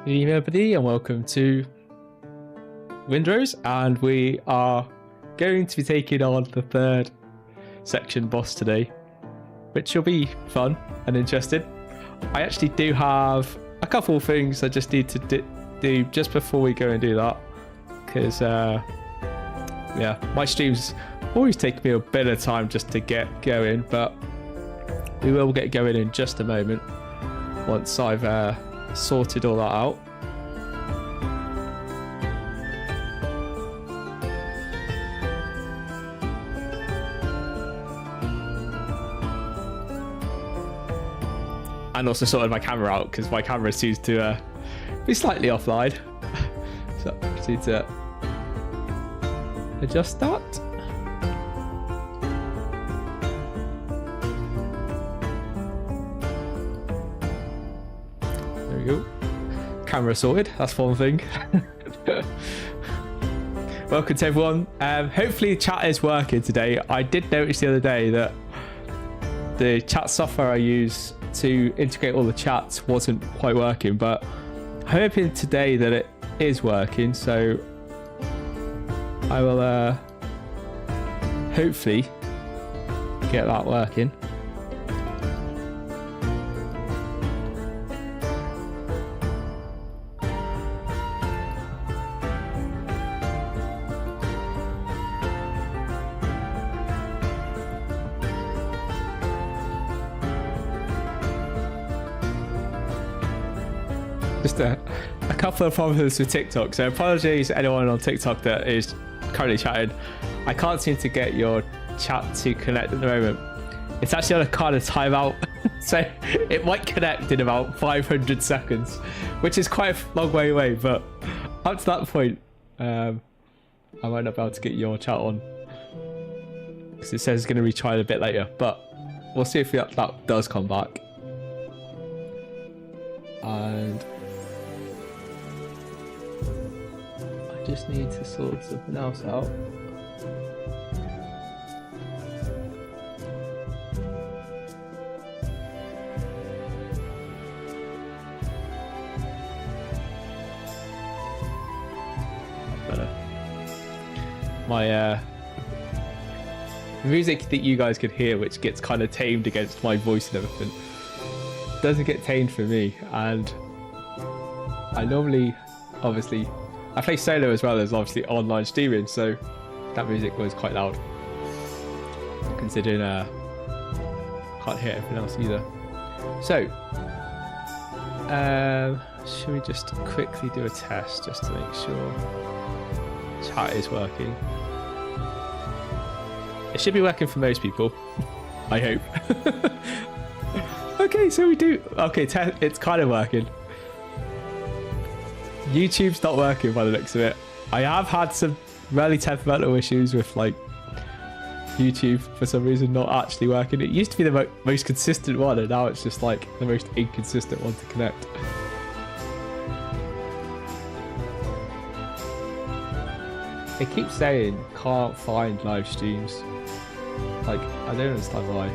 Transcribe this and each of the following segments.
Good evening, everybody, and welcome to Windrose. And we are going to be taking on the third section boss today, which will be fun and interesting. I actually do have a couple of things I just need to do just before we go and do that, because yeah, my streams always take me a bit of time just to get going, but we will get going in just a moment once I've sorted all that out. And also sorted my camera out because my camera seems to be slightly offline. So I just need to adjust that. There we go. Camera sorted. That's one thing. Welcome to everyone. Hopefully chat is working today. I did notice the other day that the chat software I use to integrate all the chats wasn't quite working, but I'm hoping today that it is working, so I will hopefully get that working. Just a couple of problems with TikTok, so apologies to anyone on TikTok that is currently chatting. I can't seem to get your chat to connect at the moment. It's actually on a kind of timeout, so it might connect in about 500 seconds, which is quite a long way away, but up to that point, I might not be able to get your chat on, because it says it's going to retry a bit later, but we'll see if that does come back. And just need to sort something else out. Better. My the music that you guys could hear, which gets kind of tamed against my voice and everything, doesn't get tamed for me, and I normally, obviously, I play solo as well as obviously online streaming, so that music was quite loud. Considering can't hear everything else either. So, should we just quickly do a test just to make sure chat is working? It should be working for most people, I hope. Okay, so we do. Okay, it's kind of working. YouTube's not working by the looks of it. I have had some really temperamental issues with like YouTube for some reason not actually working. It used to be the most consistent one, and now it's just like the most inconsistent one to connect. It keeps saying can't find live streams. Like, I don't understand why.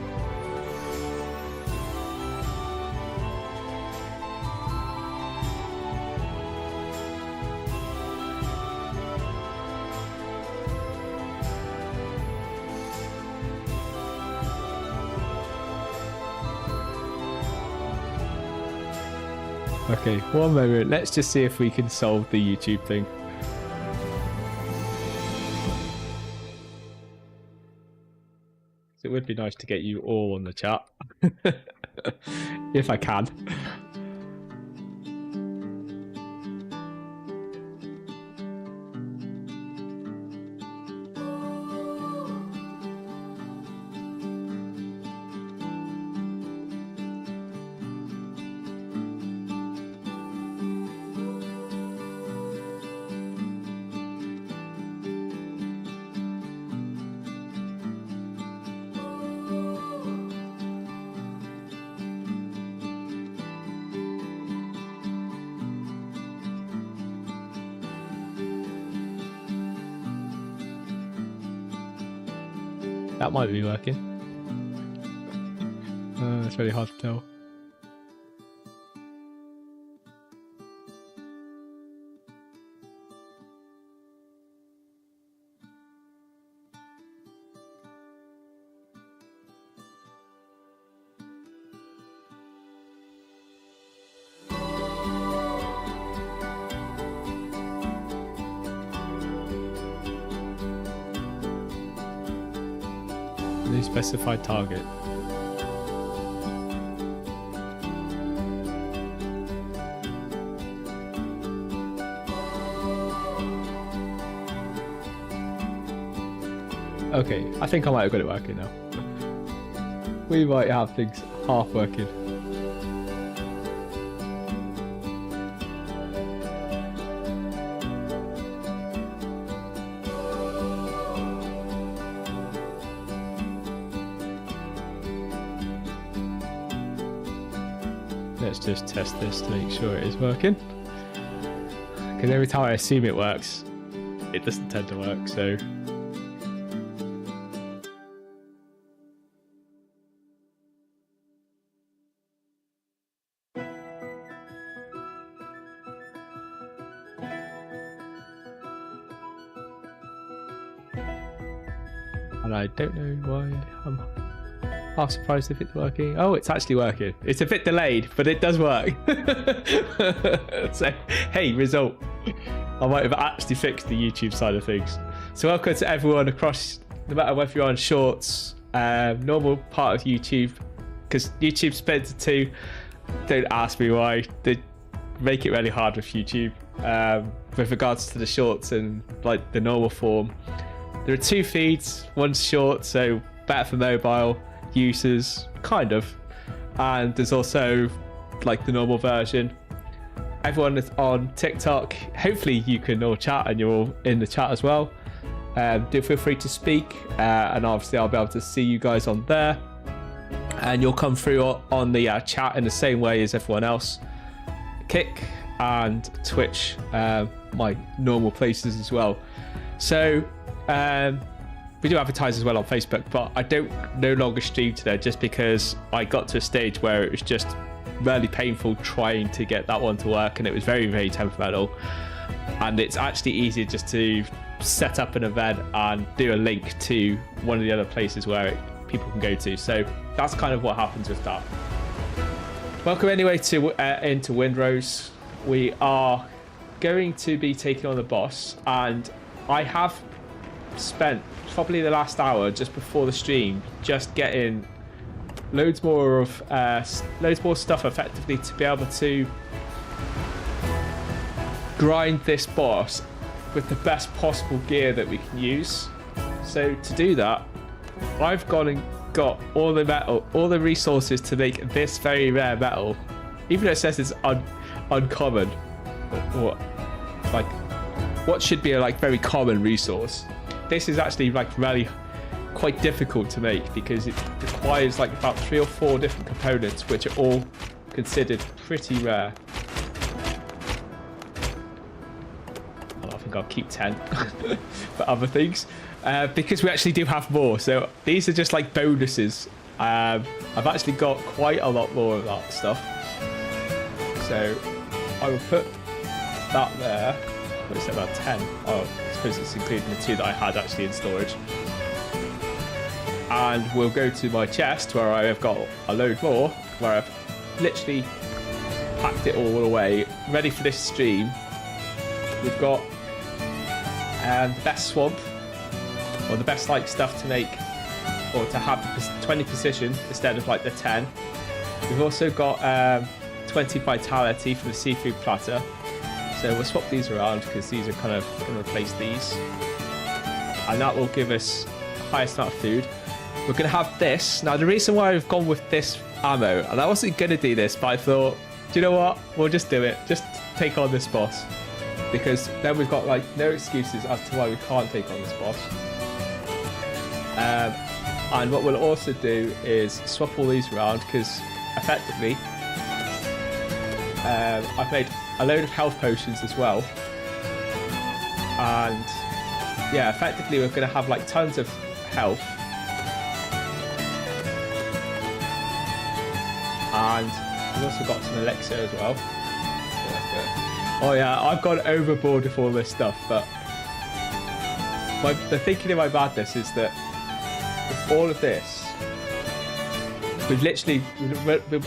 Okay, one moment. Let's just see if we can solve the YouTube thing. It would be nice to get you all on the chat. If I can. That might be working. It's really hard to tell. randomly specified target. Okay, I think I might have got it working now. We might have things half working. Let's just test this to make sure it is working. Because every time I assume it works, it doesn't tend to work, so... And I don't know why I'm half surprised if it's working. Oh, it's actually working. It's a bit delayed, but it does work. So, hey, result. I might have actually fixed the YouTube side of things. So welcome to everyone across, no matter whether you're on shorts, normal part of YouTube, because YouTube split into two. Don't ask me why. They make it really hard with YouTube with regards to the shorts and like the normal form. There are two feeds. One's short, so better for mobile users, kind of. And there's also like the normal version. Everyone is on TikTok. Hopefully you can all chat and you're all in the chat as well. Do feel free to speak, and obviously I'll be able to see you guys on there. And you'll come through on the chat in the same way as everyone else. Kick and Twitch, my normal places as well. So we do advertise as well on Facebook, but I don't no longer stream today just because I got to a stage where it was just really painful trying to get that one to work, and it was very, very temperamental. And it's actually easier just to set up an event and do a link to one of the other places where people can go to. So that's kind of what happens with that. Welcome anyway to into Windrose. We are going to be taking on the boss, and I have spent probably the last hour just before the stream just getting loads more stuff effectively to be able to grind this boss with the best possible gear that we can use. So to do that, I've gone and got all the metal, all the resources to make this very rare metal, even though it says it's uncommon, or like what should be a like very common resource. This is actually like really quite difficult to make because it requires like about 3 or 4 different components, which are all considered pretty rare. Well, I think I'll keep 10 for other things because we actually do have more. So these are just like bonuses. I've actually got quite a lot more of that stuff. So I will put that there. What is it, about 10? Oh, I suppose it's including the 2 that I had actually in storage. And we'll go to my chest where I have got a load more, where I've literally packed it all away, ready for this stream. We've got the best swamp, or the best like stuff to make, or to have 20 precision instead of like the 10. We've also got 20 vitality for the seafood platter. So we'll swap these around because these are kind of going to replace these. And that will give us the highest amount of food. We're going to have this. Now, the reason why I've gone with this ammo, and I wasn't going to do this, but I thought, do you know what? We'll just do it. Just take on this boss. Because then we've got like no excuses as to why we can't take on this boss. And what we'll also do is swap all these around because effectively I've made a load of health potions as well, and yeah, effectively we're going to have like tons of health, and we've also got some elixir as well. Oh yeah, I've gone overboard with all this stuff, but the thinking in my madness is that with all of this,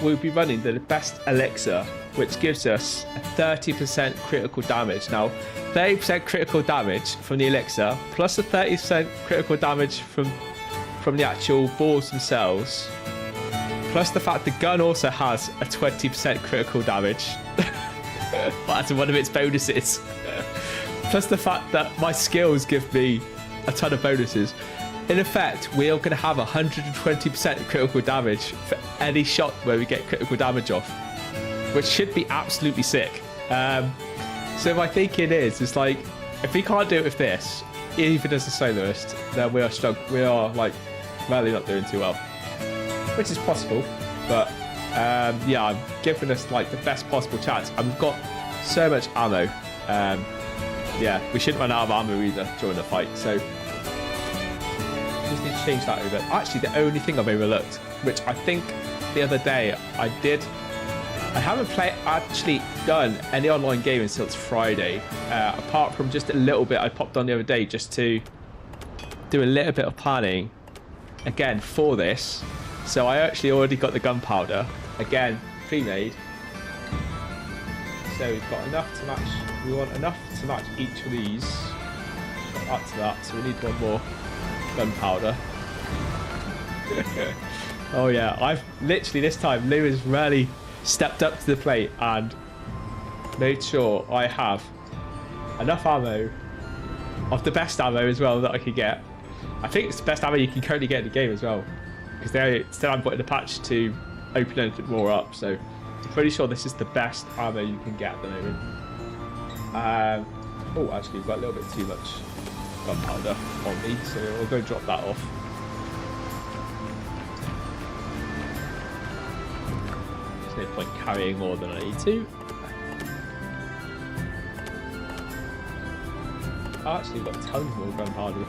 we'll be running the best elixir, which gives us a 30% critical damage. Now, 30% critical damage from the elixir plus a 30% critical damage from from the actual balls themselves, plus the fact the gun also has a 20% critical damage as one of its bonuses, plus the fact that my skills give me a ton of bonuses. In effect, we are going to have 120% critical damage for any shot where we get critical damage off, which should be absolutely sick. So my thinking is like, if we can't do it with this, even as a soloist, then we are like really not doing too well, which is possible. But yeah, I'm giving us like the best possible chance, and we've got so much ammo. Yeah, we shouldn't run out of ammo either during the fight. So just need to change that over. Actually, the only thing I've overlooked, which I think the other day I haven't actually done any online gaming since Friday, apart from just a little bit I popped on the other day just to do a little bit of planning again for this. So I actually already got the gunpowder, again, pre-made. So we've got enough to match, we want enough to match each of these. Got up to that, so we need one more gunpowder. Oh yeah, I've literally this time, Lou has really stepped up to the plate and made sure I have enough ammo, of the best ammo as well that I could get. I think it's the best ammo you can currently get in the game as well, because they still haven't put in a patch to open anything more up, so I'm pretty sure this is the best ammo you can get at the moment. Oh, actually we've got a little bit too much gunpowder on me, so we'll go drop that off. There's no point carrying more than I need to. I actually got tons more gunpowder.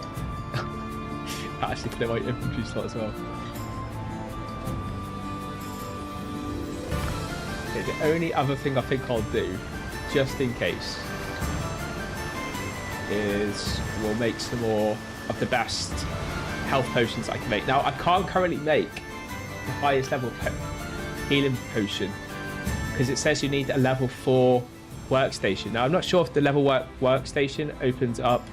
I actually clear my infantry slot as well. Okay, the only other thing I think I'll do, just in case, is we'll make some more of the best health potions I can make. Now, I can't currently make the highest level healing potion because it says you need a level 4 workstation. Now, I'm not sure if the level workstation opens up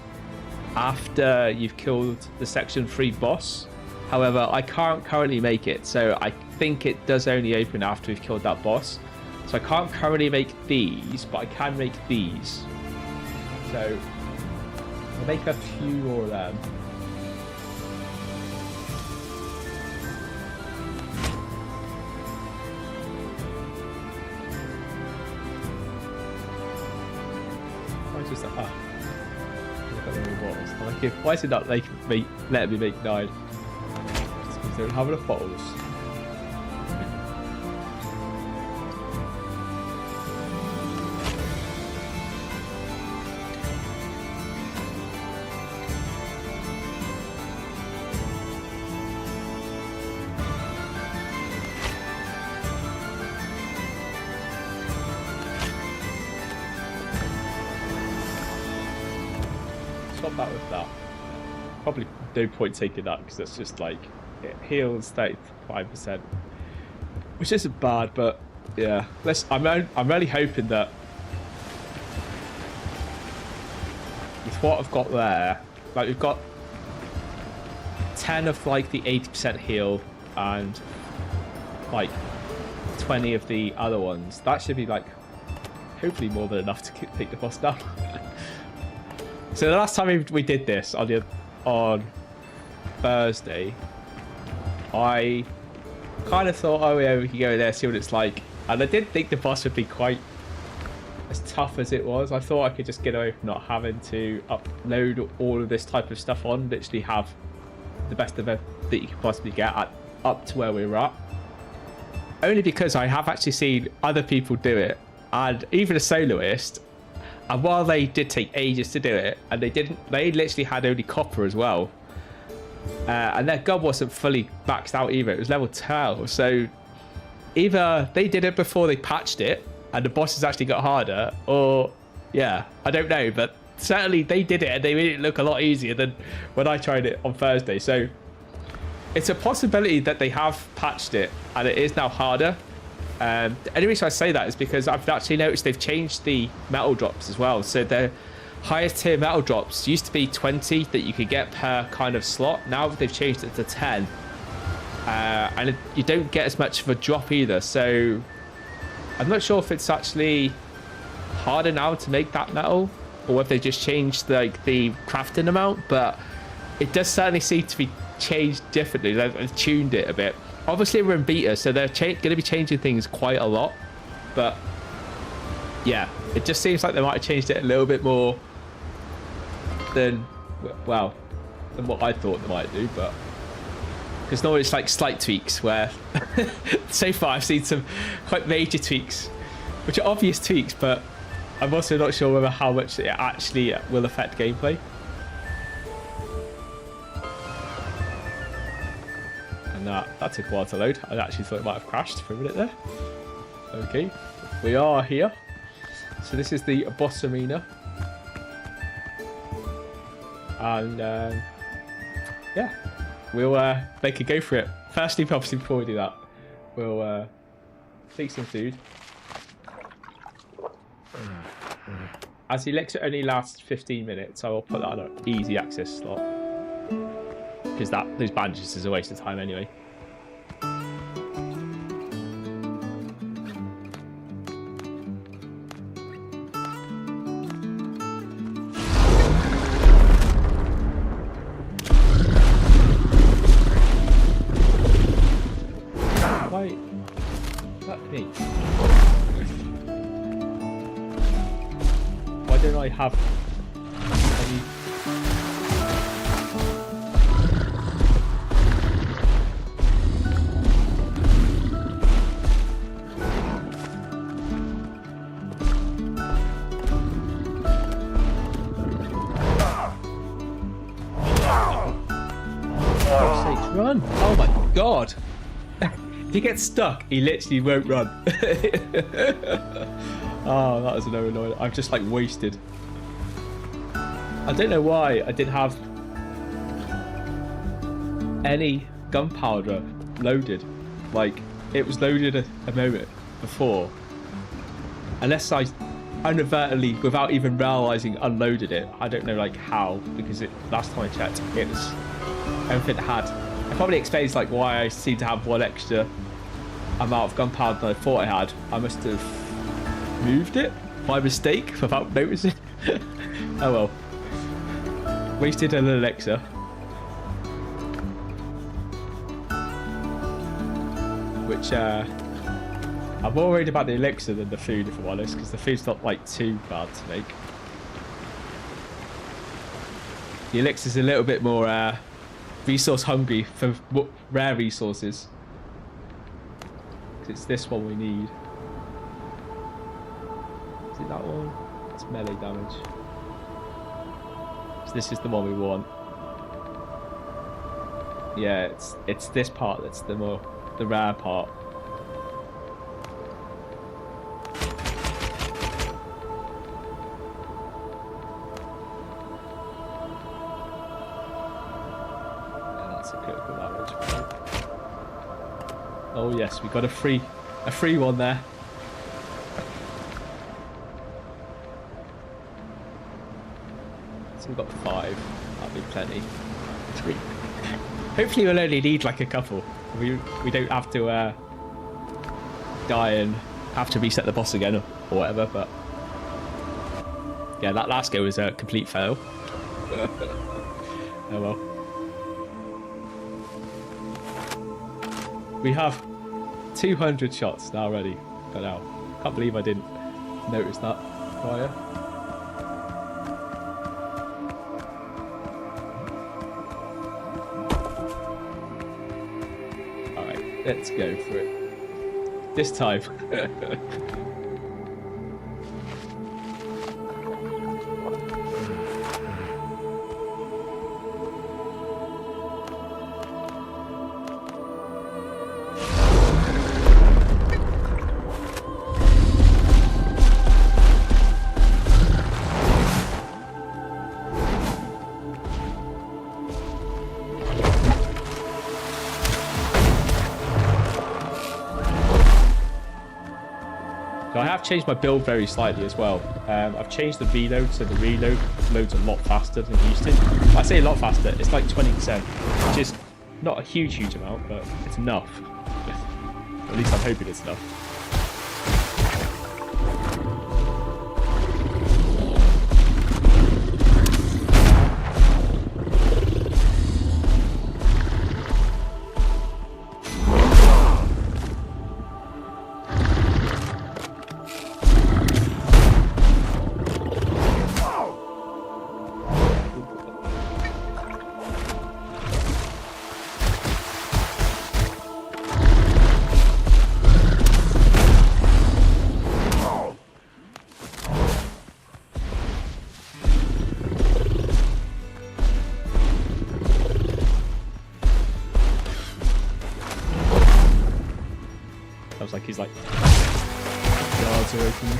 after you've killed the section 3 boss. However, I can't currently make it, so I think it does only open after we've killed that boss. So I can't currently make these, but I can make these. So I'll make a few more of them. Just like, I've got no more bottles. I'm like, why is it not letting me make 9? It's because they don't have enough bottles. Swap that with that. Probably no point taking that because that's just like, it heals 35%, which isn't bad, but yeah. I'm really hoping that with what I've got there, like we've got 10 of like the 80% heal and like 20 of the other ones. That should be like hopefully more than enough to take the boss down. So the last time we did this on Thursday, I kind of thought, oh yeah, we can go there, see what it's like. And I didn't think the boss would be quite as tough as it was. I thought I could just get away from not having to upload all of this type of stuff on, literally have the best of it that you could possibly get up to where we were at. Only because I have actually seen other people do it, and even a soloist. And while they did take ages to do it, and they literally had only copper as well. And their gun wasn't fully maxed out either. It was level 12. So either they did it before they patched it, and the bosses actually got harder, or yeah, I don't know. But certainly they did it, and they made it look a lot easier than when I tried it on Thursday. So it's a possibility that they have patched it, and it is now harder. The only reason I say that is because I've actually noticed they've changed the metal drops as well. So highest tier metal drops used to be 20 that you could get per kind of slot. Now they've changed it to 10. And you don't get as much of a drop either. So I'm not sure if it's actually harder now to make that metal, or if they just changed like the crafting amount, but it does certainly seem to be changed differently. They've tuned it a bit. Obviously we're in beta, so they're going to be changing things quite a lot, but yeah, it just seems like they might have changed it a little bit more than, well, than what I thought they might do. But because normally it's like slight tweaks, where so far I've seen some quite major tweaks, which are obvious tweaks, but I'm also not sure whether how much it actually will affect gameplay. And that took a while to load. I actually thought it might have crashed for a minute there. Okay, we are here. So this is the boss arena. And yeah, we'll make a go for it. Firstly, obviously, before we do that, we'll take some food. As the elixir only lasts 15 minutes, I will put that on an easy access slot, because those bandages is a waste of time anyway. Why? Fuck me. Why don't I have any... Run! Oh my god! If he gets stuck, he literally won't run. Oh, that was so annoying. I've just like wasted. I don't know why I didn't have any gunpowder loaded. Like, it was loaded a moment before. Unless I inadvertently, without even realising, unloaded it. I don't know like how, because last time I checked, it was everything it had. It probably explains like why I seem to have one extra amount of gunpowder than I thought I had. I must have moved it by mistake without noticing. Oh well. Wasted an elixir. Which I'm more worried about the elixir than the food, if I'm honest, because the food's not like too bad to make. The elixir's a little bit more resource hungry for rare resources. It's this one we need. Is it that one? It's melee damage. So this is the one we want. Yeah, it's this part that's the rare part. Oh yes, we got a free one there. So we've got 5. That'll be plenty. 3. Hopefully we'll only need like a couple. We don't have to die and have to reset the boss again or whatever. But yeah, that last go was a complete fail. Oh well. We have 200 shots now already. Got out. Can't believe I didn't notice that prior. Alright, let's go for it. This time. have changed my build very slightly as well. I've changed the reload, so the reload loads a lot faster than it used to. I say a lot faster, it's like 20%, which is not a huge amount, but it's enough. At least I'm hoping it's enough. Sounds like he's like yards away from me.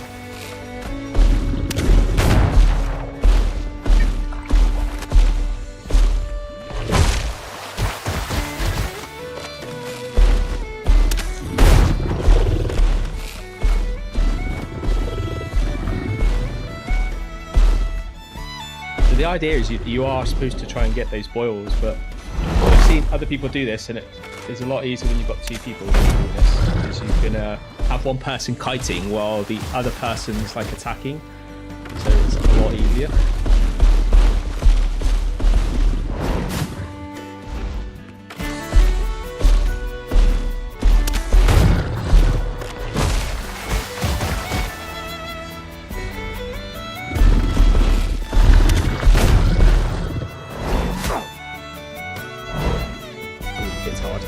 So the idea is you are supposed to try and get those boils, but I've seen other people do this, and it's a lot easier when you've got two people doing this, because you can have one person kiting while the other person's like attacking, so it's a lot easier. It's hard.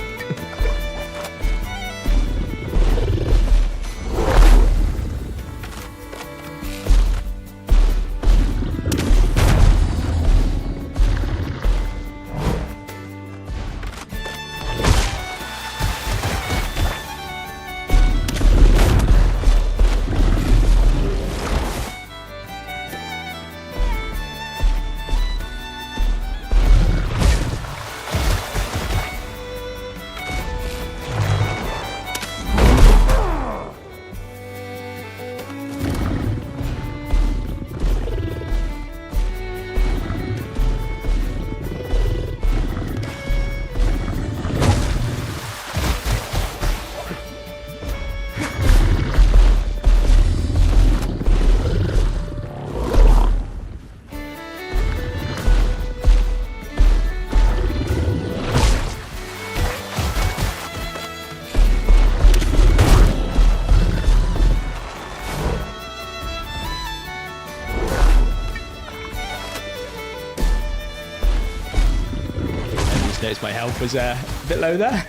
Noticed my health was a bit low there.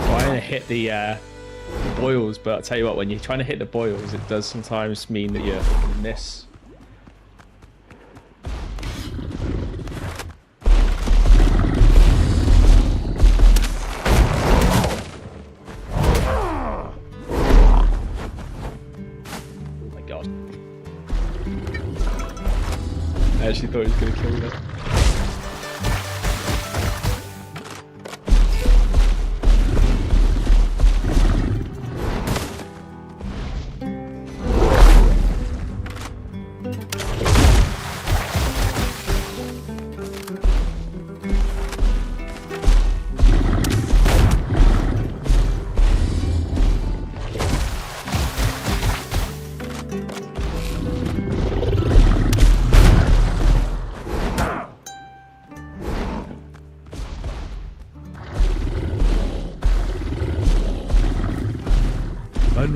Trying to hit the boils, but I'll tell you what, when you're trying to hit the boils, it does sometimes mean that you're going to miss. Oh my god. I actually thought he was going to kill me there.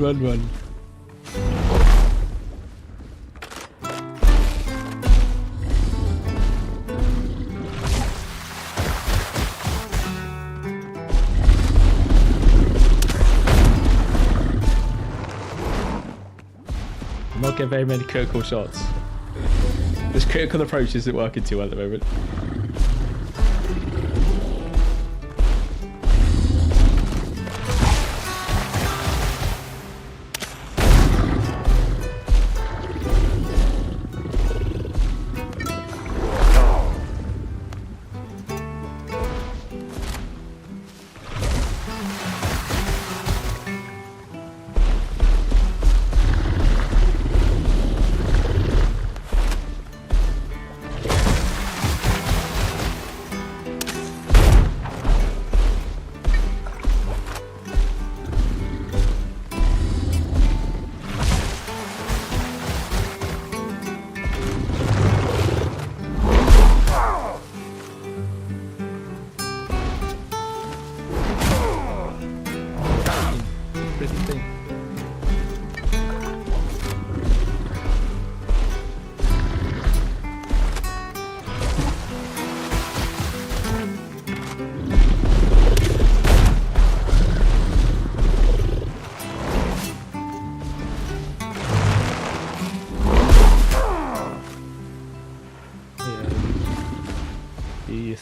Run. I'm not getting very many critical shots. The This critical approach isn't working too well at the moment.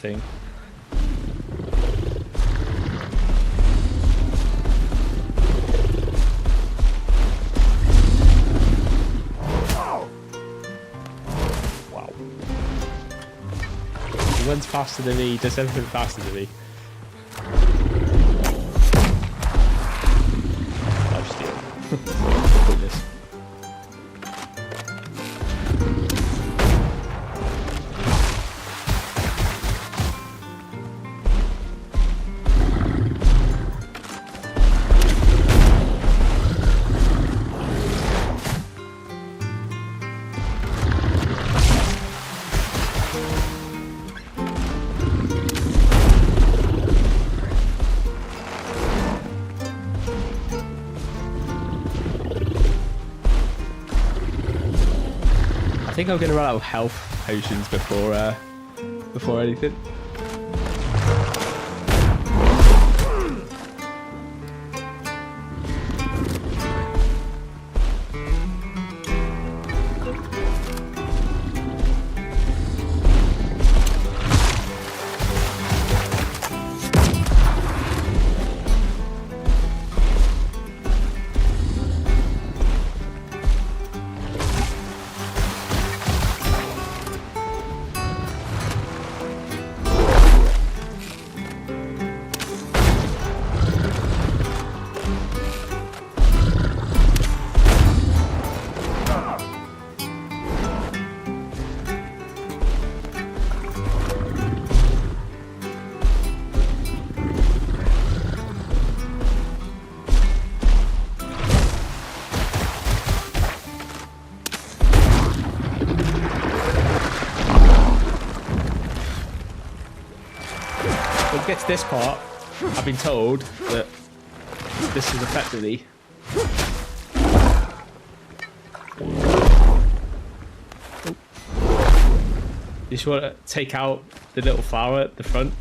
Thing. Wow. He runs faster than me, does everything faster than me. Lifesteal. Goodness. I think I'm going to run out of health potions before anything. When we get to this part, I've been told that this is effectively you just want to take out the little flower at the front.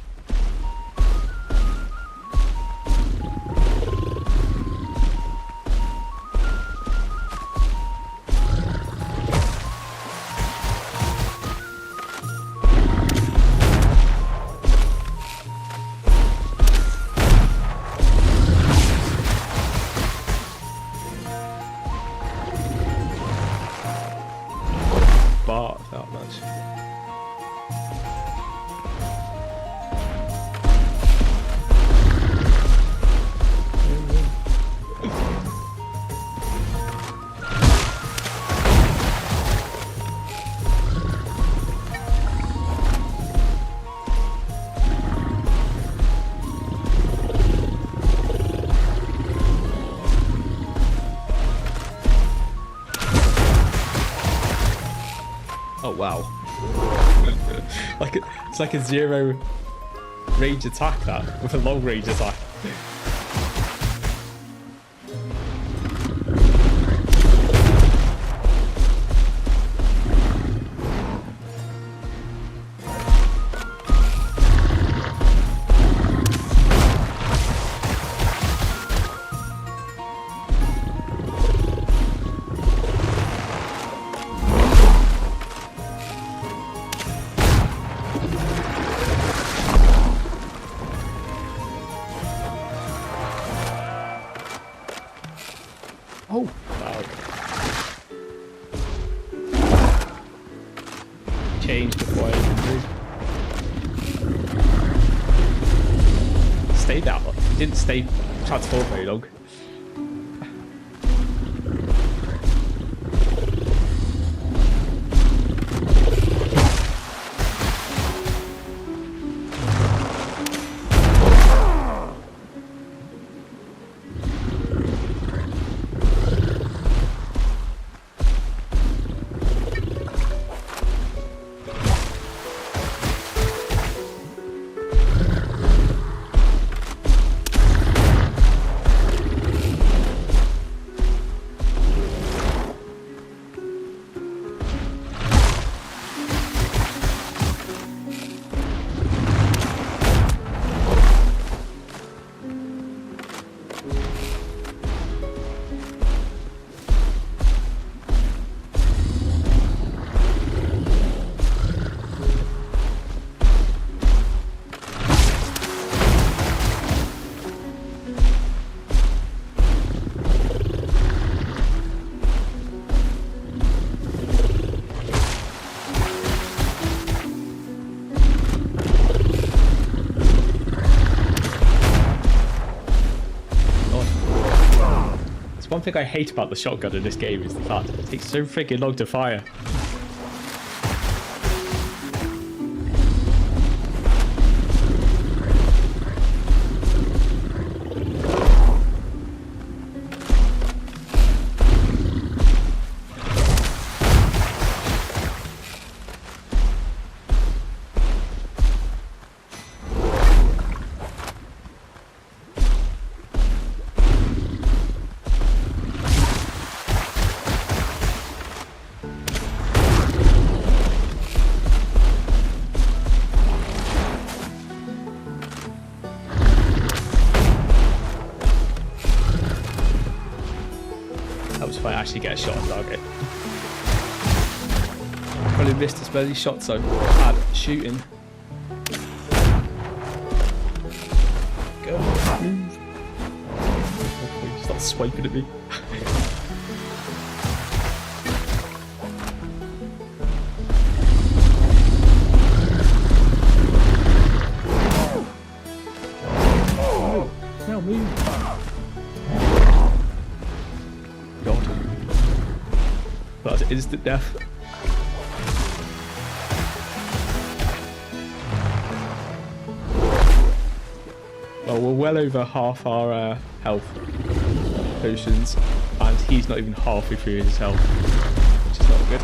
That much. Oh wow. It's like a zero range attack that, with a long range attack. stay that long. He didn't stay transformed very long. One thing I hate about the shotgun in this game is the fact it takes so freaking long to fire. If I actually get a shot on target. Probably missed as many shots I've had shooting. Go, move. He starts swiping at me. Now move. That's instant death. Well, we're well over half our health potions, and he's not even halfway through his health, which is not good.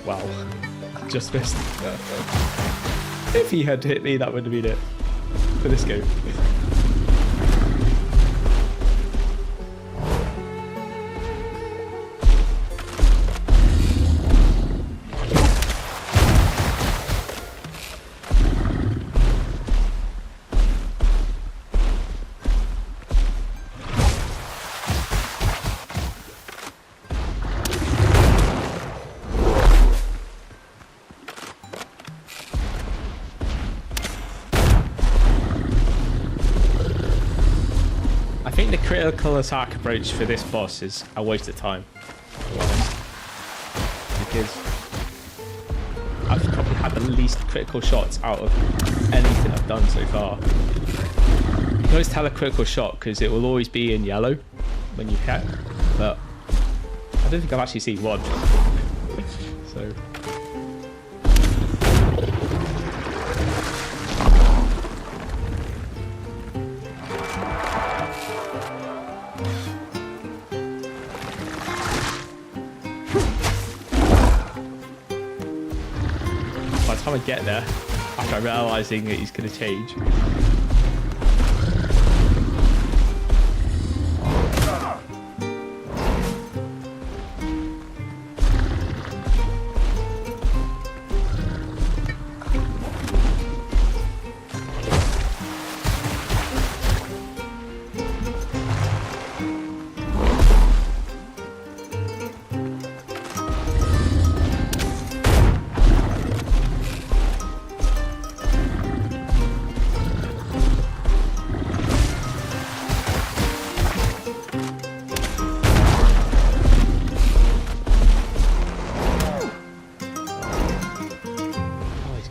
Wow, just missed. If he had hit me, that would have been it for this game. I think the critical attack approach for this boss is a waste of time, to be honest. Because I've probably had the least critical shots out of anything I've done so far. You can always tell a critical shot because it will always be in yellow when you hit, but I don't think I've actually seen one. So. By the time I get there, after realising that he's going to change.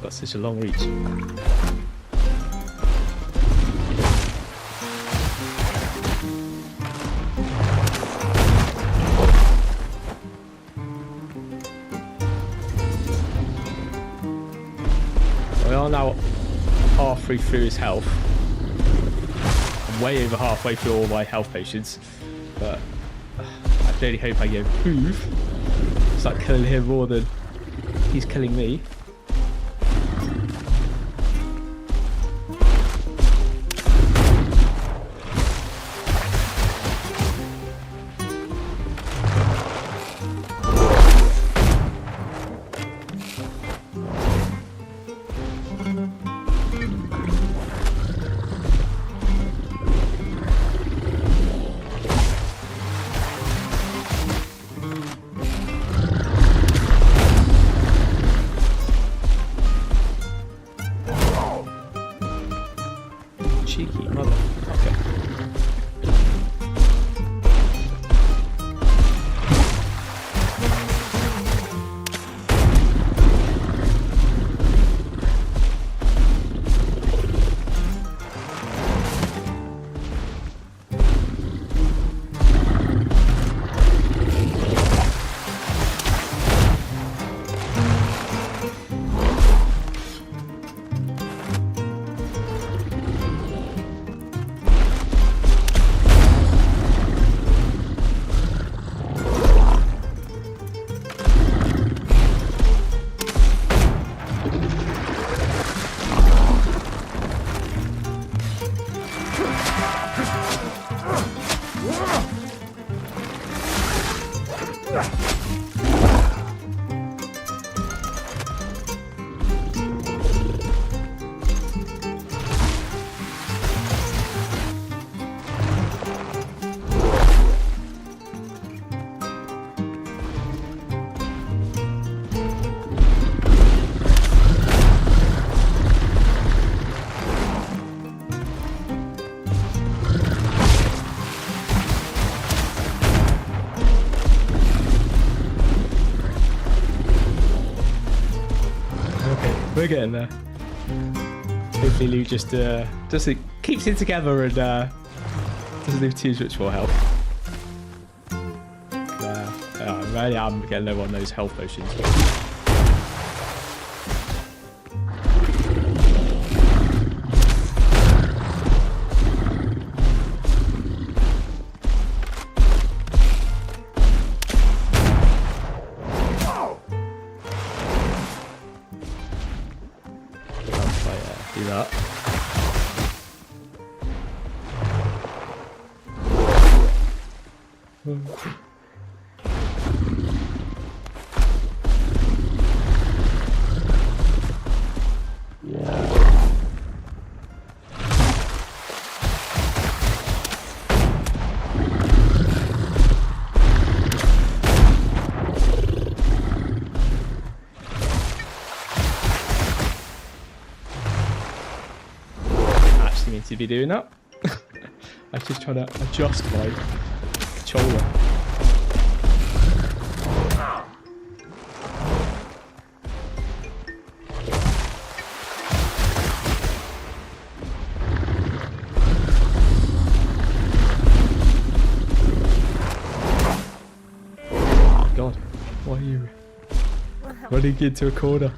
Such a long reach. We are now halfway through his health. I'm way over halfway through all my health potions, but I really hope I can improve. Start killing him more than he's killing me. Cheeky mother. Okay. We're getting there. Hopefully Lou just keeps it together and doesn't leave too much more health. I really am getting low on those health potions. Do that. To be doing that. I'm just trying to adjust my controller. running into a corner.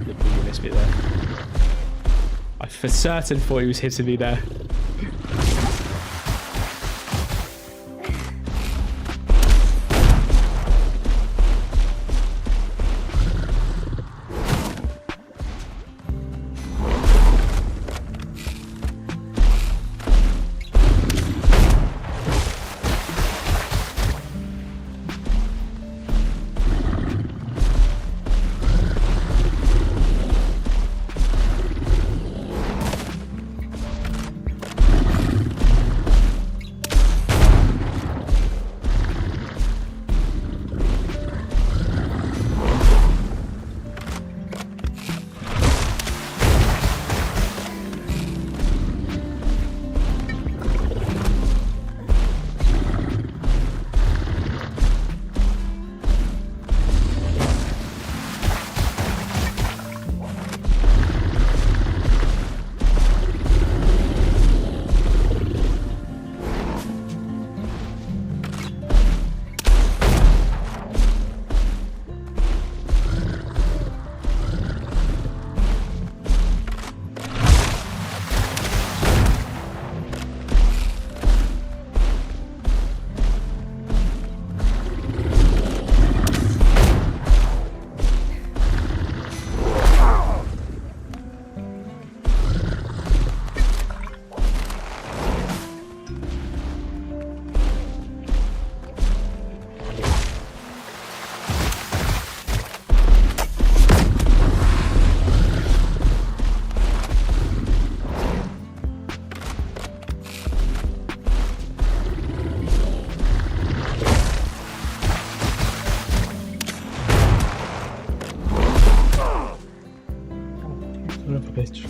You missed me there. I for certain thought he was hitting me there. Bitch.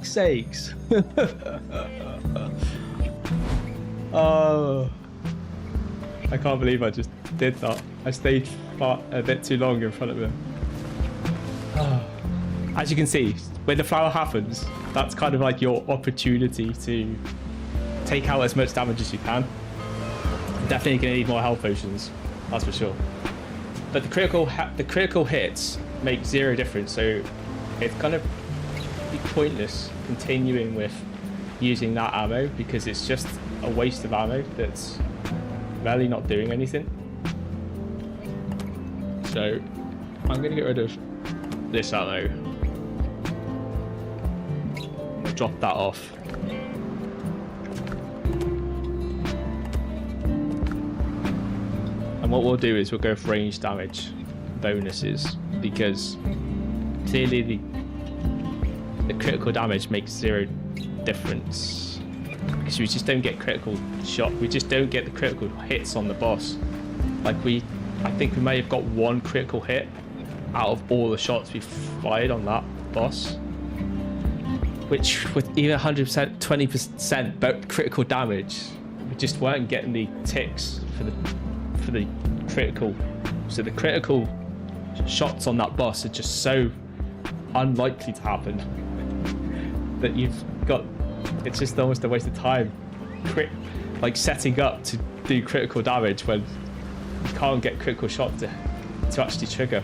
Sakes. Oh, I can't believe I just did that. I stayed a bit too long in front of him. Oh. As you can see, when the flower happens, that's kind of like your opportunity to take out as much damage as you can. Definitely gonna need more health potions, that's for sure. But the critical hits make zero difference, so it's kind of pointless continuing with using that ammo because it's just a waste of ammo that's really not doing anything. So I'm going to get rid of this ammo. Drop that off. And what we'll do is we'll go for range damage bonuses because clearly the critical damage makes zero difference because we just don't get critical shot. We just don't get the critical hits on the boss. Like I think we may have got one critical hit out of all the shots we fired on that boss, which with either 100%, 20% but critical damage, we just weren't getting the ticks for the critical. So the critical shots on that boss are just so unlikely to happen that it's just almost a waste of time like setting up to do critical damage when you can't get critical shot to actually trigger.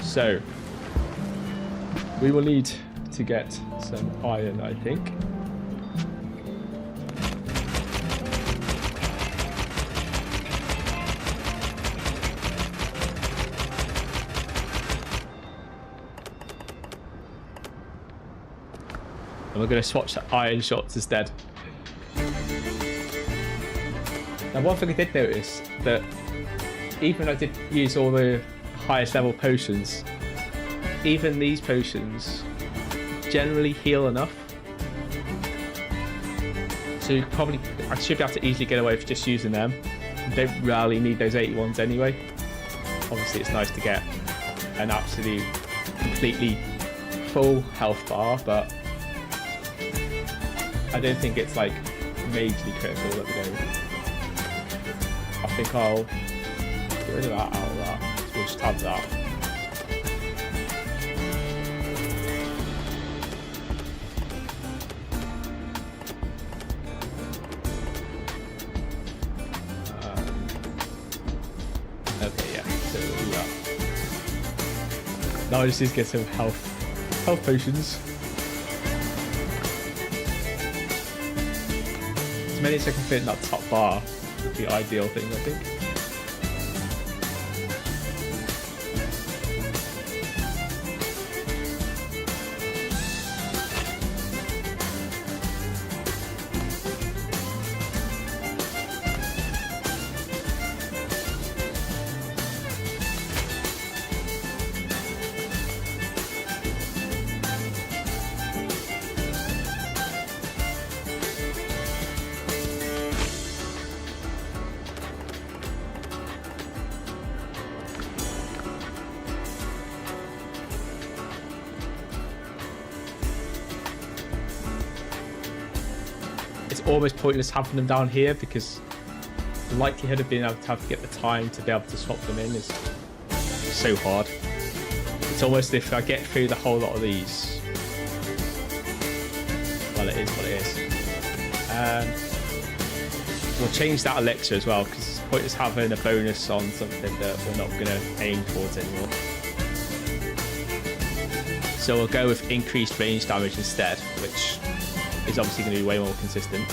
So we will need to get some iron, I think. And we're going to swatch the iron shots instead. Now, one thing I did notice that even when I did use all the highest level potions, even these potions generally heal enough. So I should be able to easily get away with just using them. You don't really need those 81s anyway. Obviously, it's nice to get an absolute, completely full health bar, but I don't think it's like majorly critical at the moment. I think I'll get rid of that out of that. So we'll just have that. Okay, yeah, so we'll do that. Now I just need to get some health potions. As many as I can fit in that top bar would be the ideal thing, I think. It's almost pointless having them down here because the likelihood of being able to get the time to be able to swap them in is so hard. It's almost if I get through the whole lot of these. Well, it is what it is. We'll change that elixir as well because it's pointless having a bonus on something that we're not going to aim towards anymore. So we'll go with increased range damage instead, which is obviously going to be way more consistent.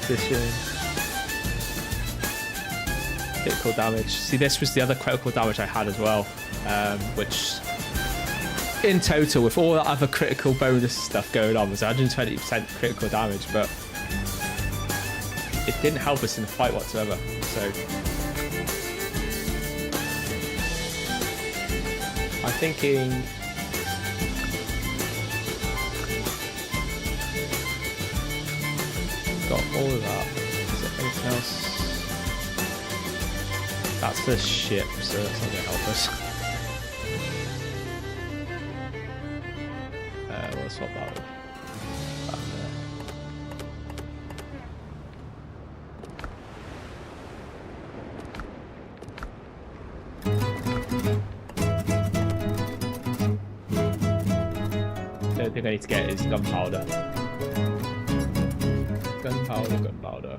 Position. Critical damage. See, this was the other critical damage I had as well, which in total, with all that other critical bonus stuff going on, was 120% critical damage, but it didn't help us in the fight whatsoever. So I'm thinking got all of that. Is there anything else? That's the ship, so that's not going to help us. We'll swap that one. The only thing I need to get is gunpowder. Gunpowder.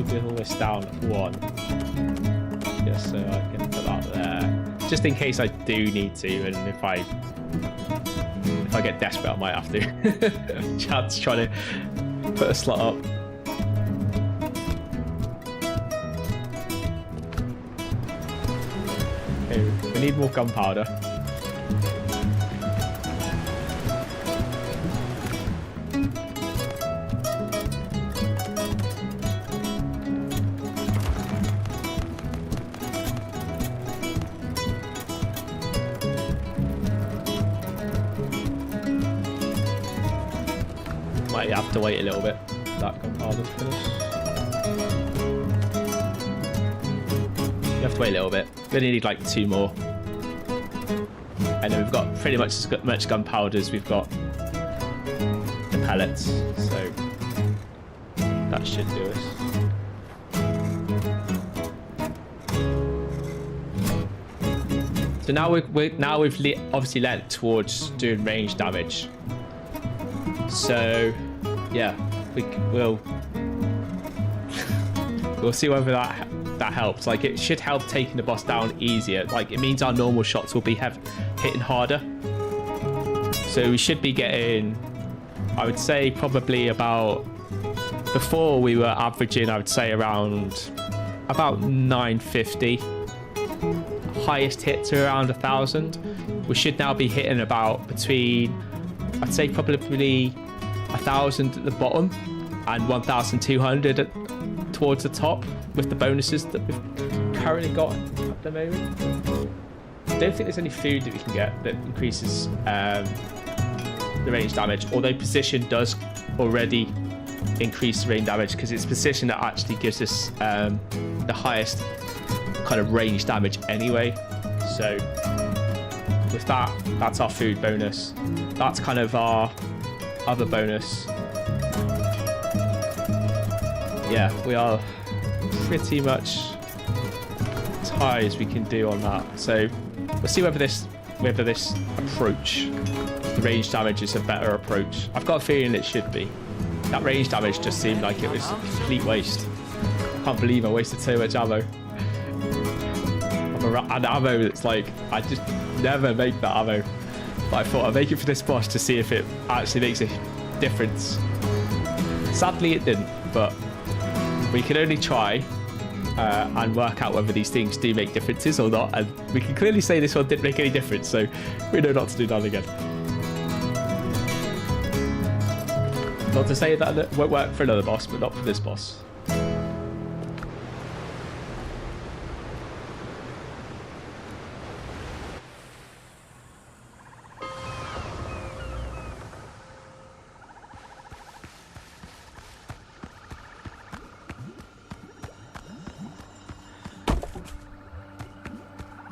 Whittle this down one, just so I can put that there, just in case I do need to, and if I get desperate, I might have to. Chad's trying to put a slot up. Okay, we need more gunpowder. Might have to wait a little bit for that gunpowder to finish. You have to wait a little bit. We're gonna need like 2 more. And then we've got pretty much as much gunpowder as we've got the pellets, so that should do us. So now we've obviously lent towards doing range damage. So yeah, we'll see whether that that helps. Like, it should help taking the boss down easier. Like, it means our normal shots will be hitting harder. So we should be getting, I would say, probably about, before we were averaging, I would say around about 950. Highest hits are around 1,000. We should now be hitting about between, I'd say probably 1,000 at the bottom and 1,200 towards the top with the bonuses that we've currently got at the moment. I don't think there's any food that we can get that increases the range damage, although position does already increase the range damage because it's position that actually gives us the highest kind of range damage anyway. So with that, that's our food bonus. That's kind of our other bonus. Yeah, we are pretty much as high as we can do on that. So we'll see whether this approach, the range damage, is a better approach. I've got a feeling it should be. That range damage just seemed like it was a complete waste. I can't believe I wasted so much ammo. And ammo that's like, I just never make that ammo. But I thought I'd make it for this boss to see if it actually makes a difference. Sadly it didn't, but we can only try and work out whether these things do make differences or not. And we can clearly say this one didn't make any difference, so we know not to do that again. Not to say that it won't work for another boss, but not for this boss.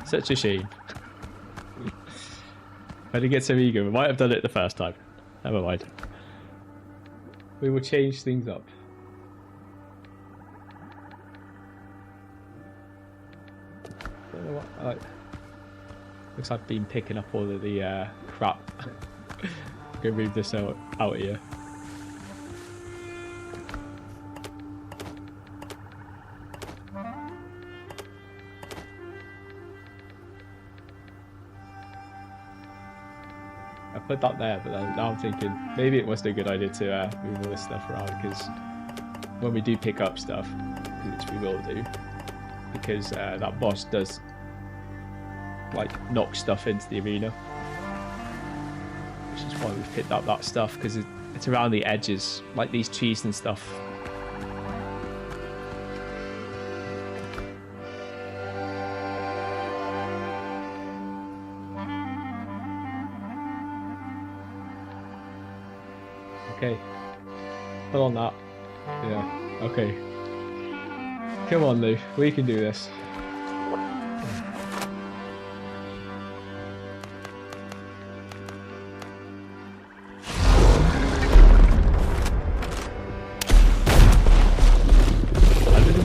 Such a shame. I didn't get so eager. We might have done it the first time. Never mind. We will change things up. Don't know what. Looks like I've been picking up all of the crap. Go move this out here. I put that there, but then now I'm thinking maybe it wasn't a good idea to move all this stuff around, because when we do pick up stuff, which we will do, because that boss does like knock stuff into the arena, which is why we've picked up that stuff, because it's around the edges, like these trees and stuff. Okay, put on that. Yeah, okay. Come on, Lou, we can do this.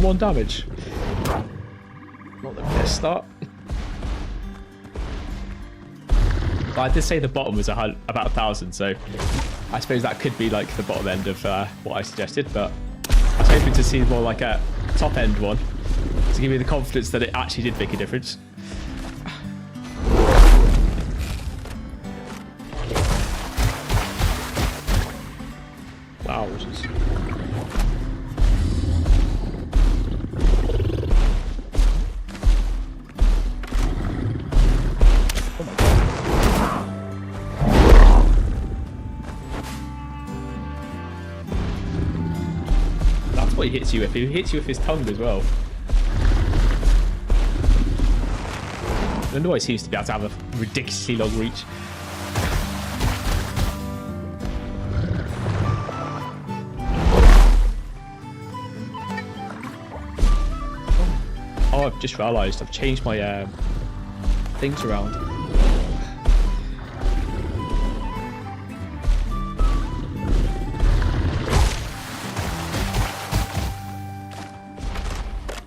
One damage. Not the best start. But I did say the bottom was about 1,000, so I suppose that could be like the bottom end of what I suggested, but I was hoping to see more like a top end one to give me the confidence that it actually did make a difference. Wow, what he hits you with. He hits you with his tongue as well. I wonder why he seems to be able to have a ridiculously long reach. Oh, I've just realised I've changed my things around.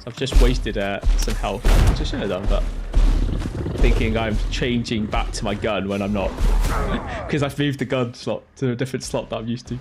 I've just wasted some health, which I shouldn't have done, but thinking I'm changing back to my gun when I'm not, because I've moved the gun slot to a different slot that I'm used to.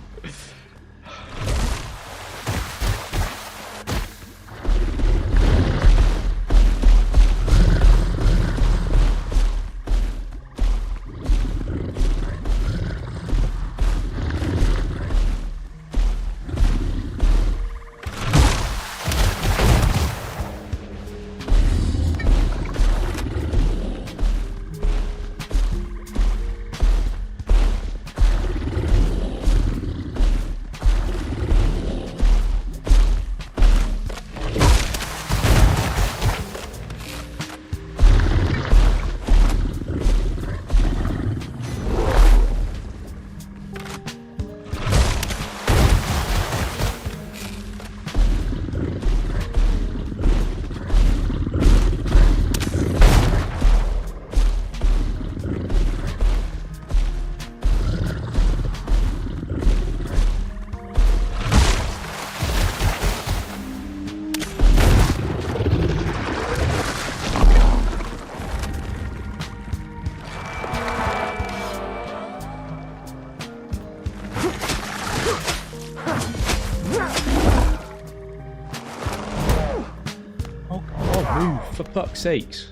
For fuck's sakes.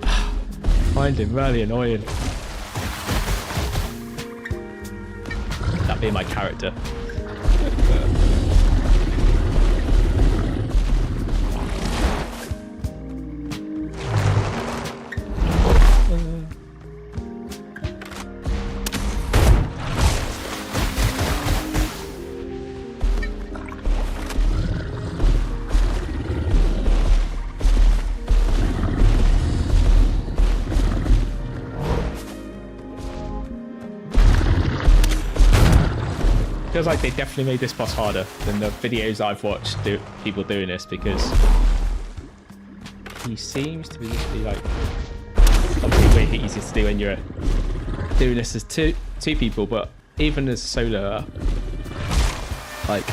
I find him really annoying. That being my character. Feels like they definitely made this boss harder than the videos I've watched people doing this, because he seems to be like obviously way easier to do when you're doing this as two people, but even as solo, like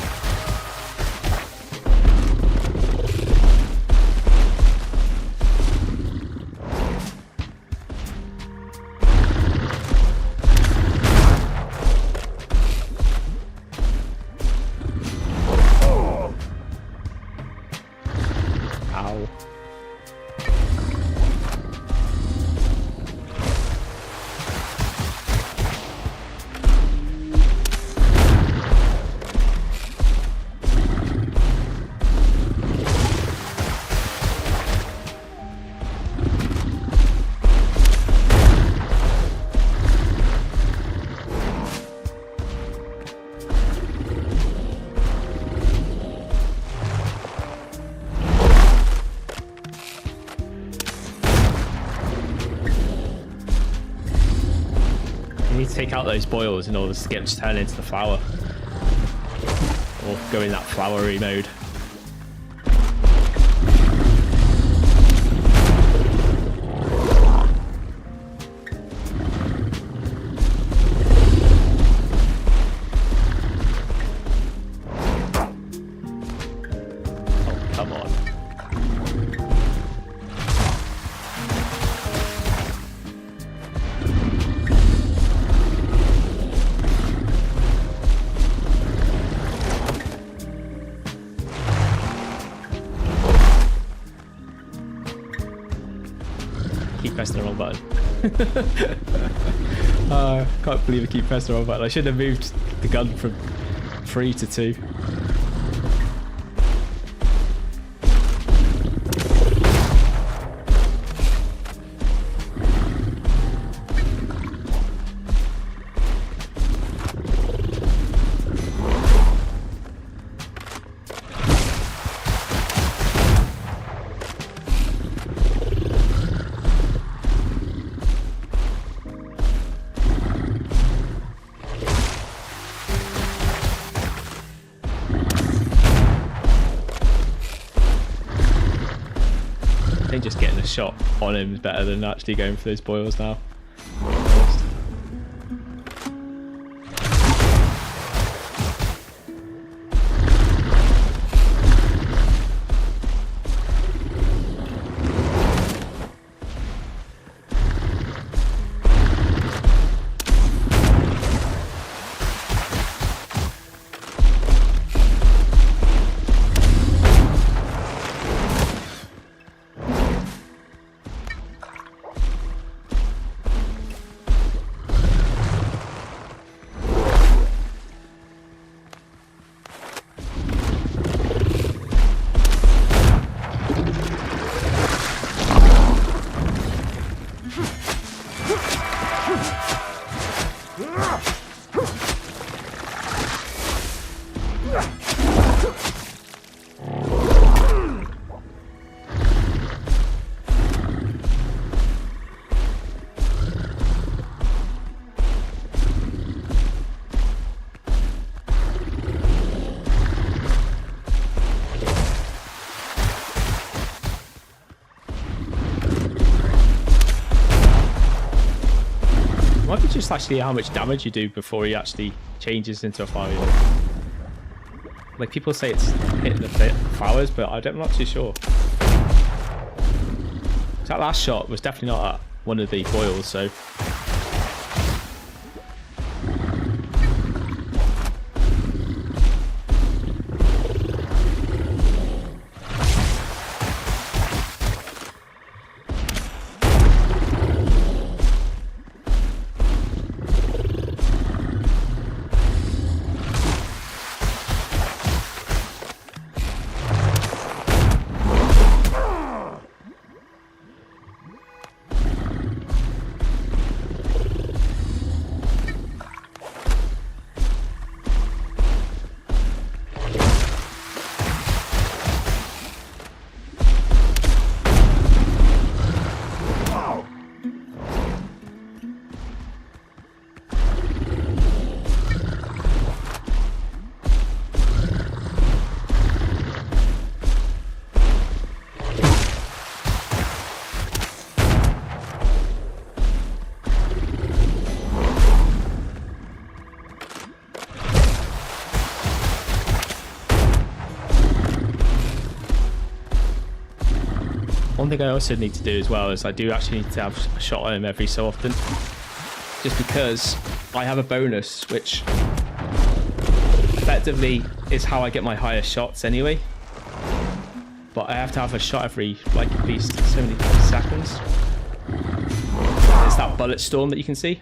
take out those boils in order to get them to turn into the flower, or go in that flowery mode. Oh, come on. Pressing the wrong button. Can't believe I keep pressing the wrong button. I should have moved the gun from 3 to 2. I think just getting a shot on him is better than actually going for those boils now. Might be just actually how much damage you do before he actually changes into a fire. Like people say it's hitting the flowers, but I'm not too sure. That last shot was definitely not at one of the boils, so. One thing I also need to do as well is I do actually need to have a shot on him every so often. Just because I have a bonus, which effectively is how I get my highest shots anyway. But I have to have a shot every, like, at least so many seconds. It's that bullet storm that you can see.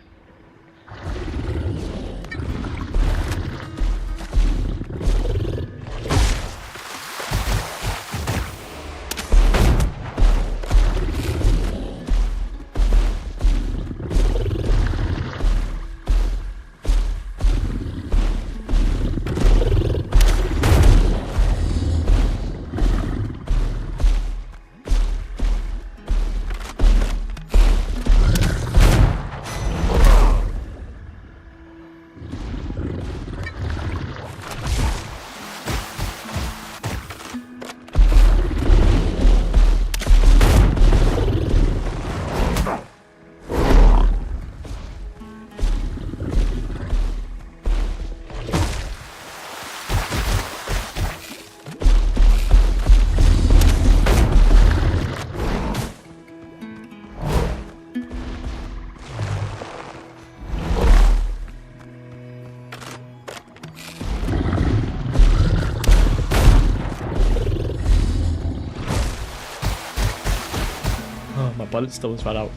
Bullet storms ran out.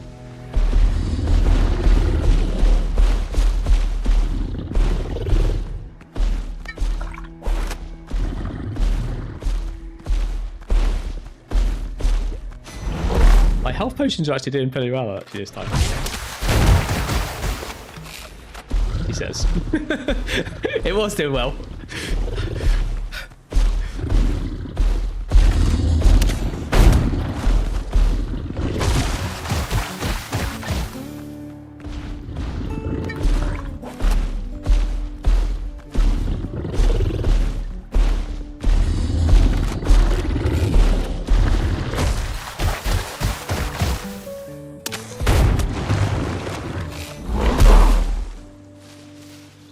My health potions are actually doing pretty well actually this time. He says. It was doing well.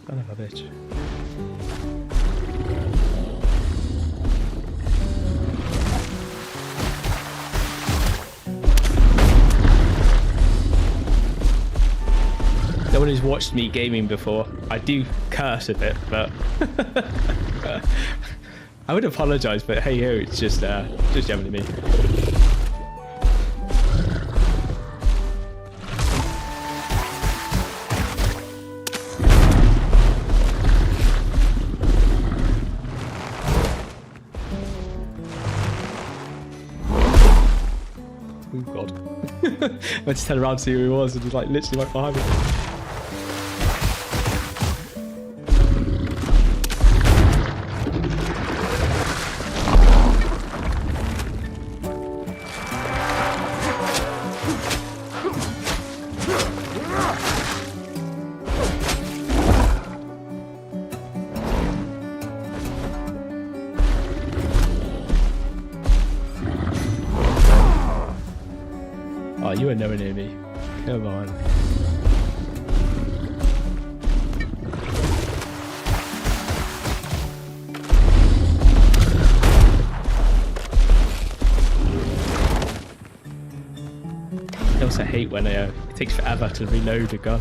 Son of a bitch. No one who's watched me gaming before, I do curse a bit, but I would apologise, but hey ho, it's just generally me. Oh god. I just turned around to see who he was and he was like literally right behind me. Oh, you were nowhere near me. Come on. I also hate when it takes forever to reload a gun.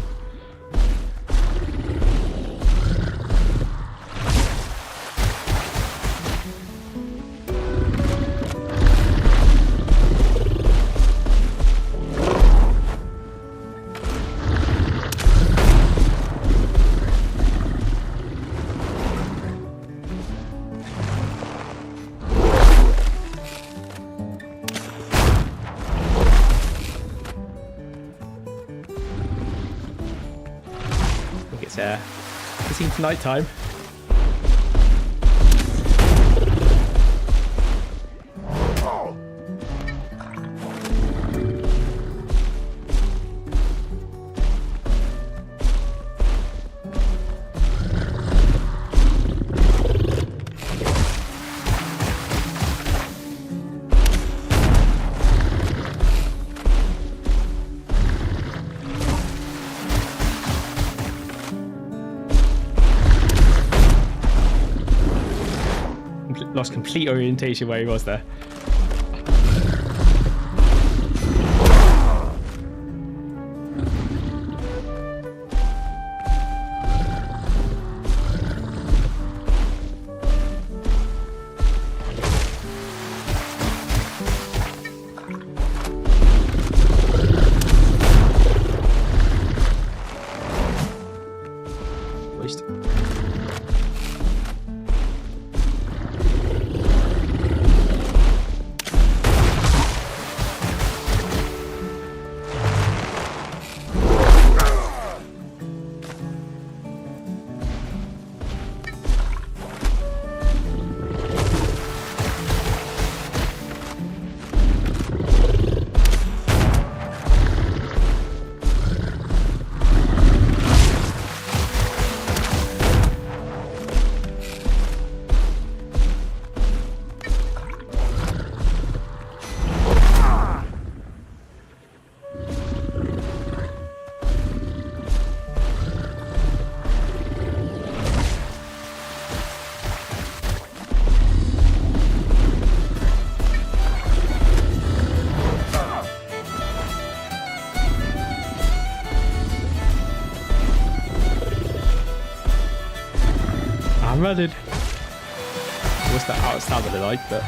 It's into night time. Lost complete orientation where he was there. surprised. I'm running. What's that out of stamina like, but...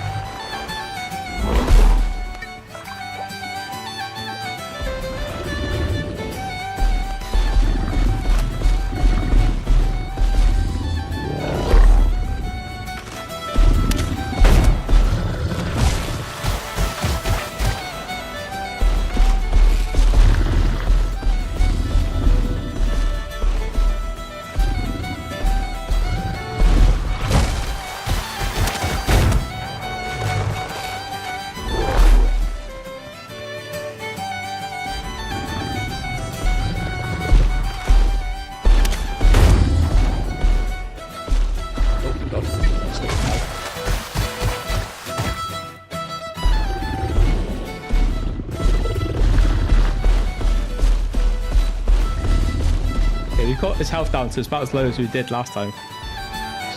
We've got his health down to about as low as we did last time.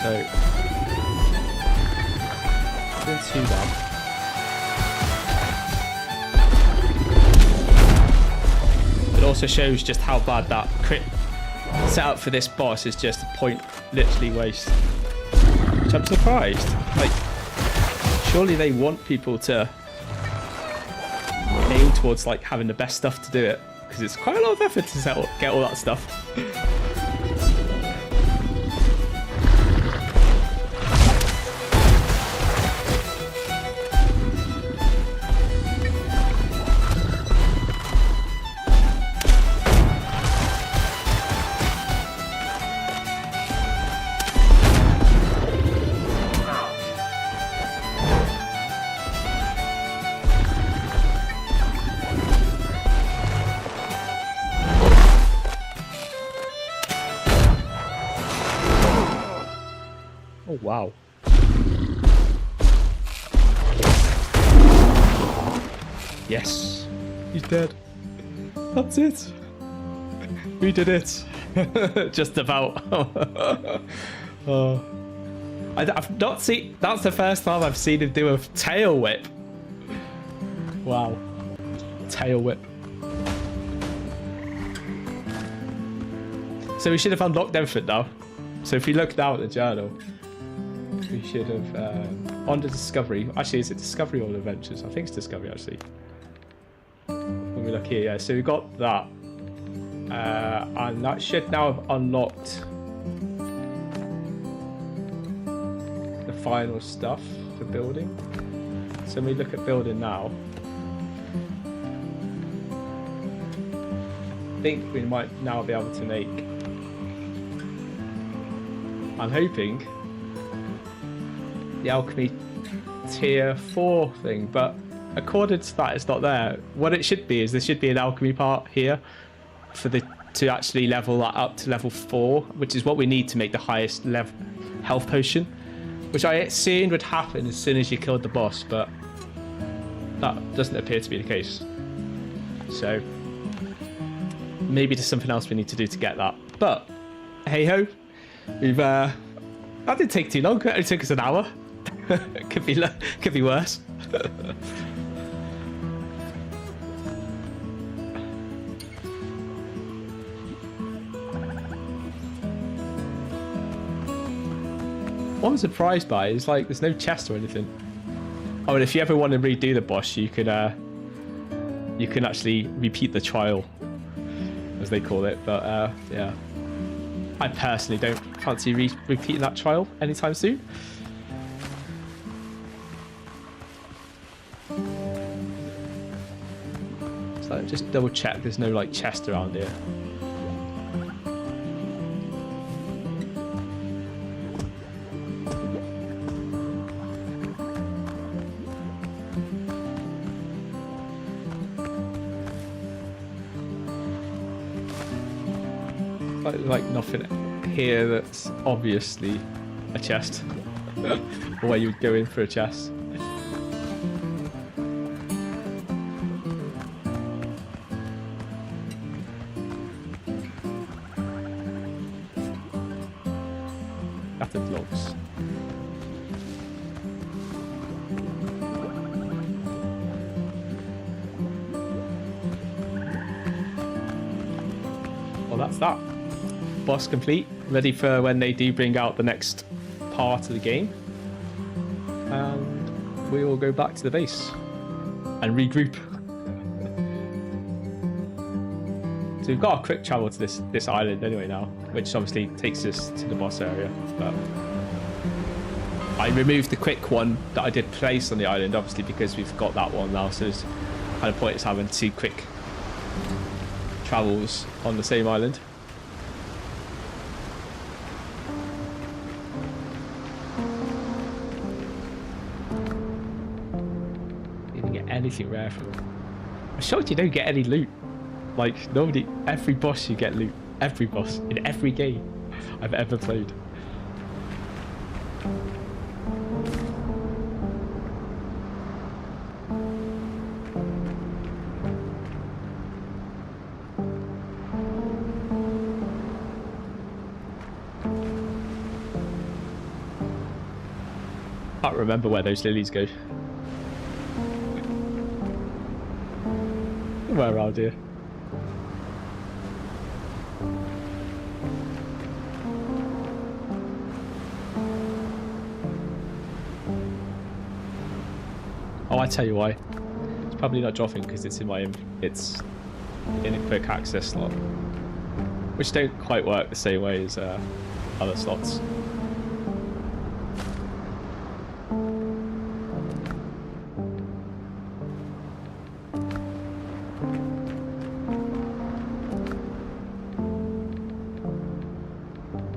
So, not too bad. It also shows just how bad that crit setup for this boss is, just a point literally waste. Which I'm surprised. Like, surely they want people to aim towards like having the best stuff to do it. Because it's quite a lot of effort to get all that stuff. Oh, wow. Yes. He's dead. That's it. We did it. Just about. I've not seen... That's the first time I've seen him do a tail whip. Wow. Tail whip. So we should have unlocked everything now. So if we look now at the journal... We should have on to discovery. Actually, is it discovery or adventures? I think it's discovery actually. When we look here, yeah. So we got that, and that should now have unlocked the final stuff for building. So when we look at building now, I think we might now be able to make. I'm hoping. The alchemy tier 4 thing, but according to that it's not there. What it should be is there should be an alchemy part here for to actually level that up to level 4, which is what we need to make the highest level health potion, which I assumed would happen as soon as you killed the boss, but that doesn't appear to be the case. So maybe there's something else we need to do to get that, but hey ho, we've that didn't take too long. It only took us an hour. could be worse. What I'm surprised by is like there's no chest or anything. Oh, and if you ever want to redo the boss, you can actually repeat the trial, as they call it. But yeah, I personally don't fancy repeating that trial anytime soon. So just double check there's no like chest around here. Like nothing here that's obviously a chest. Or where you would go in for a chest. After vlogs. Well, that's that. Boss complete, ready for when they do bring out the next part of the game, and we will go back to the base and regroup. So we've got a quick travel to this island anyway now, which obviously takes us to the boss area, but I removed the quick one that I did place on the island, obviously because we've got that one now, so it's kind of pointless having 2 quick travels on the same island. Anything rare from them. I'm shocked you don't get any loot. Like, normally, every boss you get loot. Every boss, in every game I've ever played. I can't remember where those lilies go. Somewhere around here. Oh, I tell you why. It's probably not dropping because it's in a quick access slot, which don't quite work the same way as other slots.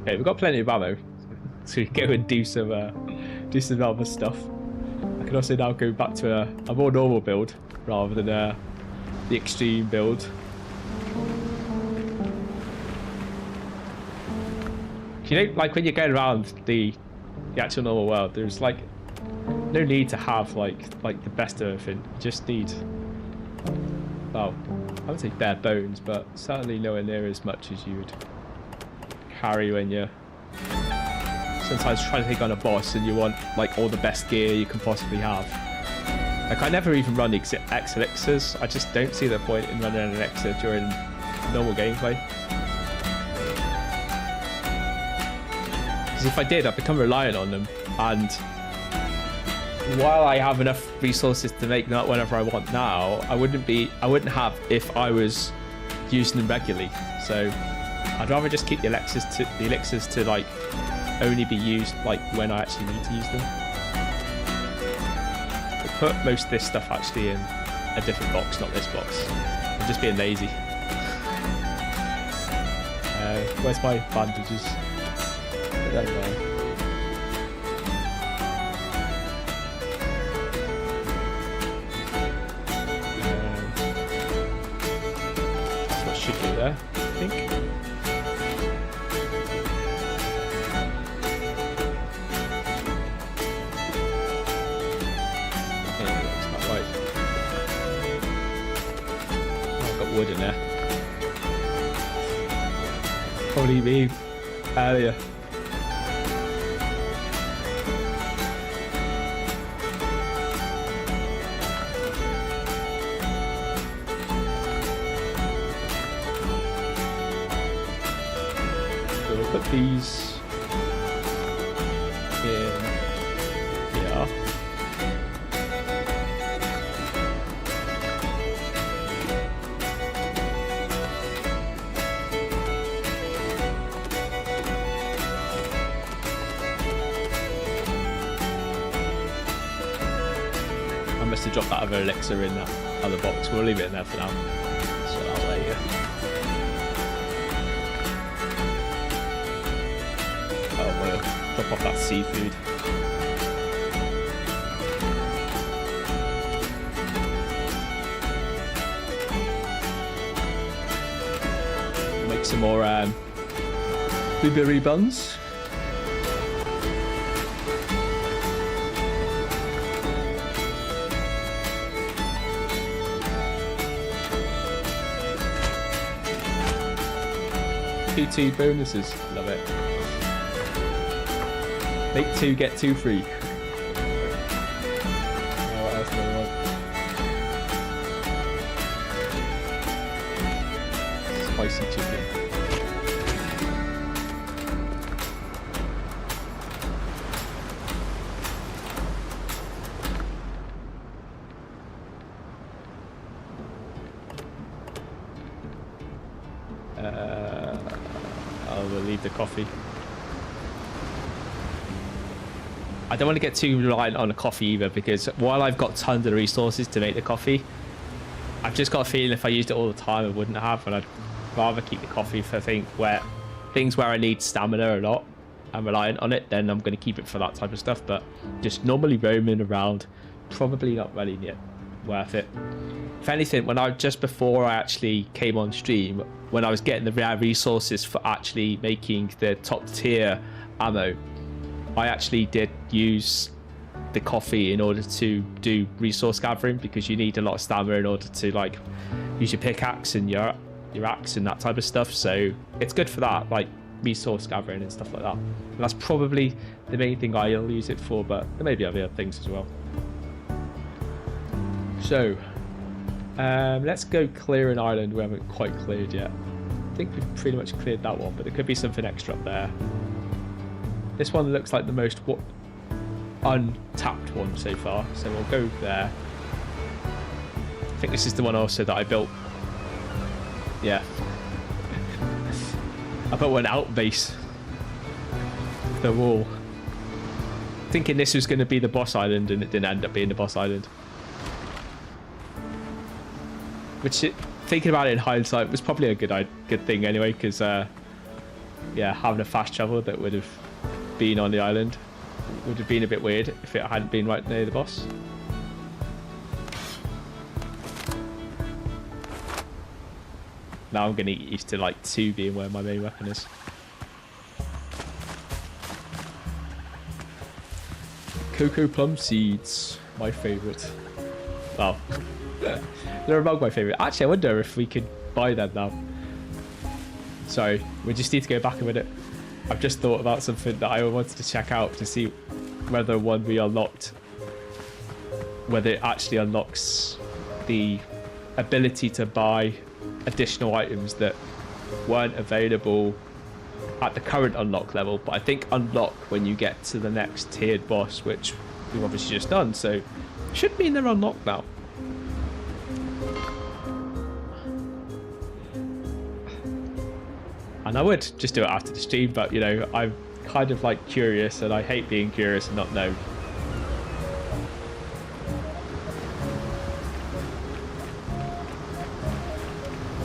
Okay, we've got plenty of ammo to go and do some other stuff. I can also now go back to a more normal build rather than the extreme build. You know, like when you're going around the actual normal world, there's like no need to have like the best of everything. You just need, well, I would say bare bones, but certainly nowhere near as much as you would carry when you're sometimes trying to take on a boss and you want like all the best gear you can possibly have. Like, I never even run X elixirs. I just don't see the point in running an elixir during normal gameplay. Because if I did, I'd become reliant on them, and while I have enough resources to make that whenever I want now, I wouldn't have if I was using them regularly. So I'd rather just keep the elixirs to like only be used like when I actually need to use them. But put most of this stuff actually in a different box, not this box. I'm just being lazy. Where's my bandages? There they are. That's what should be there, I think. Wood in there. Probably me earlier. So we'll put these in here. drop that other elixir in that other box. We'll leave it in there for now. So that way, oh, we'll drop off that seafood. Make some more blueberry buns. Two bonuses, love it. Make 2, get 2 free. Oh, what else do I want? Spicy chicken. We'll leave the coffee. I don't want to get too reliant on the coffee either, because while I've got tons of resources to make the coffee, I've just got a feeling if I used it all the time I wouldn't have, and I'd rather keep the coffee for things where I need stamina a lot. I'm reliant on it, then I'm going to keep it for that type of stuff. But just normally roaming around, probably not really worth it. If anything, just before I actually came on stream, when I was getting the rare resources for actually making the top tier ammo, I actually did use the coffee in order to do resource gathering, because you need a lot of stamina in order to like use your pickaxe and your axe and that type of stuff. So it's good for that, like resource gathering and stuff like that. And that's probably the main thing I'll use it for, but there may be other things as well. So let's go clear an island we haven't quite cleared yet. I think we've pretty much cleared that one, but there could be something extra up there. This one looks like the most untapped one so far, so we'll go there. I think this is the one also that I built. Yeah. I built one out base. The wall. Thinking this was going to be the boss island, and it didn't end up being the boss island. Which, thinking about it in hindsight, was probably a good thing anyway, because yeah, having a fast travel that would have been on the island would have been a bit weird if it hadn't been right near the boss. Now I'm going to get used to like 2 being where my main weapon is. Cocoa plum seeds, my favourite. Well, they're among my favourite. Actually, I wonder if we could buy them now. Sorry, we just need to go back a minute. I've just thought about something that I wanted to check out to see whether one we unlocked, whether it actually unlocks the ability to buy additional items that weren't available at the current unlock level, but I think unlock when you get to the next tiered boss, which we've obviously just done, so should mean they're unlocked now. And I would just do it after the stream, but you know, I'm kind of like curious, and I hate being curious and not know.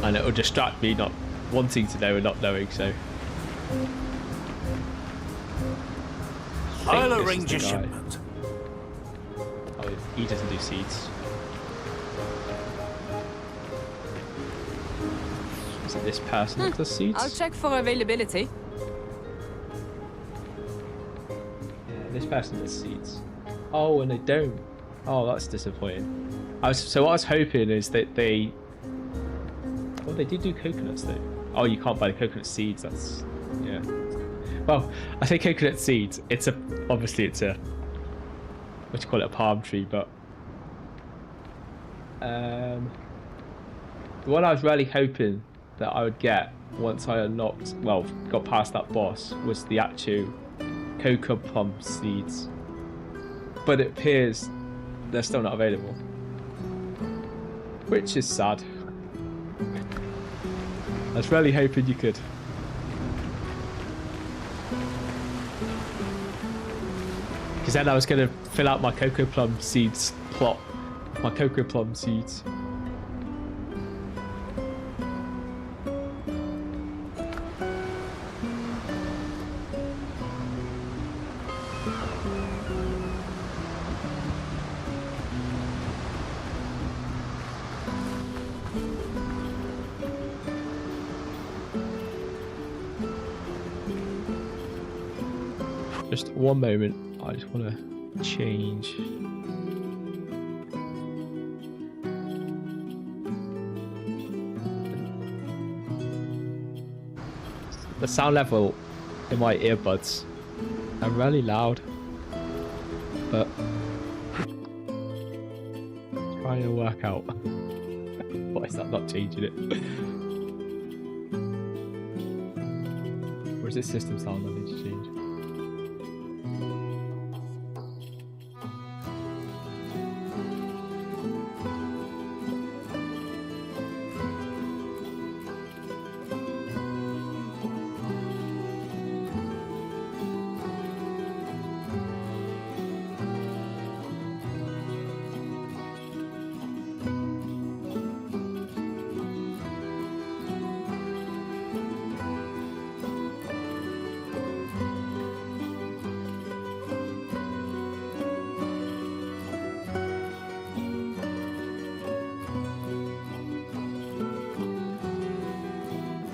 And it will distract me not wanting to know and not knowing, so. I'll arrange a shipment. Oh, he doesn't do seeds. Is it this person that does seeds? I'll check for availability. Yeah, this person does seeds. Oh, and they don't. Oh, that's disappointing. So what I was hoping is that they... Well, they do coconuts though. Oh, you can't buy the coconut seeds. That's... Yeah. Well, I say coconut seeds. It's a... Obviously, it's a... What do you call it? A palm tree, but... The one I was really hoping that I would get once I unlocked, well, got past that boss, was the actual cocoa plum seeds. But it appears they're still not available, which is sad. I was really hoping you could. Because then I was going to fill out my cocoa plum seeds plot My cocoa plum seeds. Just one moment, I just want to change. The sound level in my earbuds are really loud, but trying to work out why is that not changing it. Or is it system sound I need to change?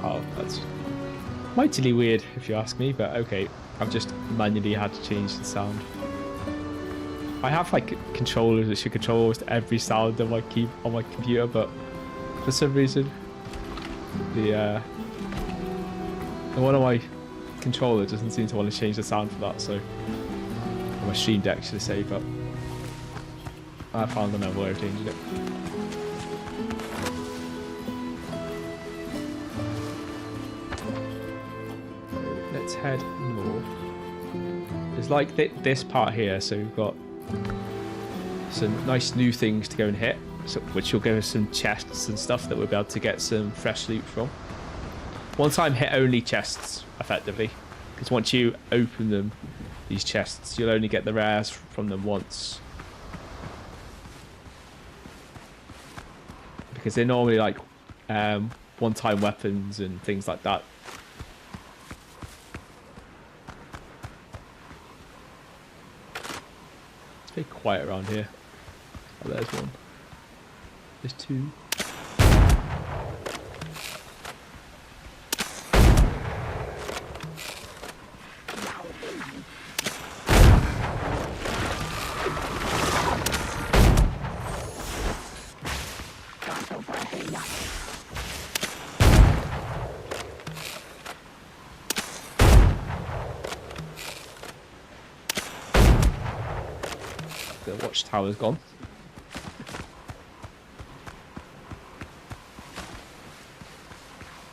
Oh, that's mightily weird if you ask me, but okay. I've just manually had to change the sound. I have like controllers that should control almost every sound on my computer, but for some reason the one on my controller doesn't seem to want to change the sound for that, so or my Stream Deck should I say, but I found another way of changing it. Let's head north. There's like this part here, so we've got some nice new things to go and hit, which will give us some chests and stuff that we'll be able to get some fresh loot from. One time hit only chests, effectively, because once you open them, these chests, you'll only get the rares from them once. Because they're normally like one-time weapons and things like that. It's very quiet around here. Oh, there's one. There's two. The watchtower's gone.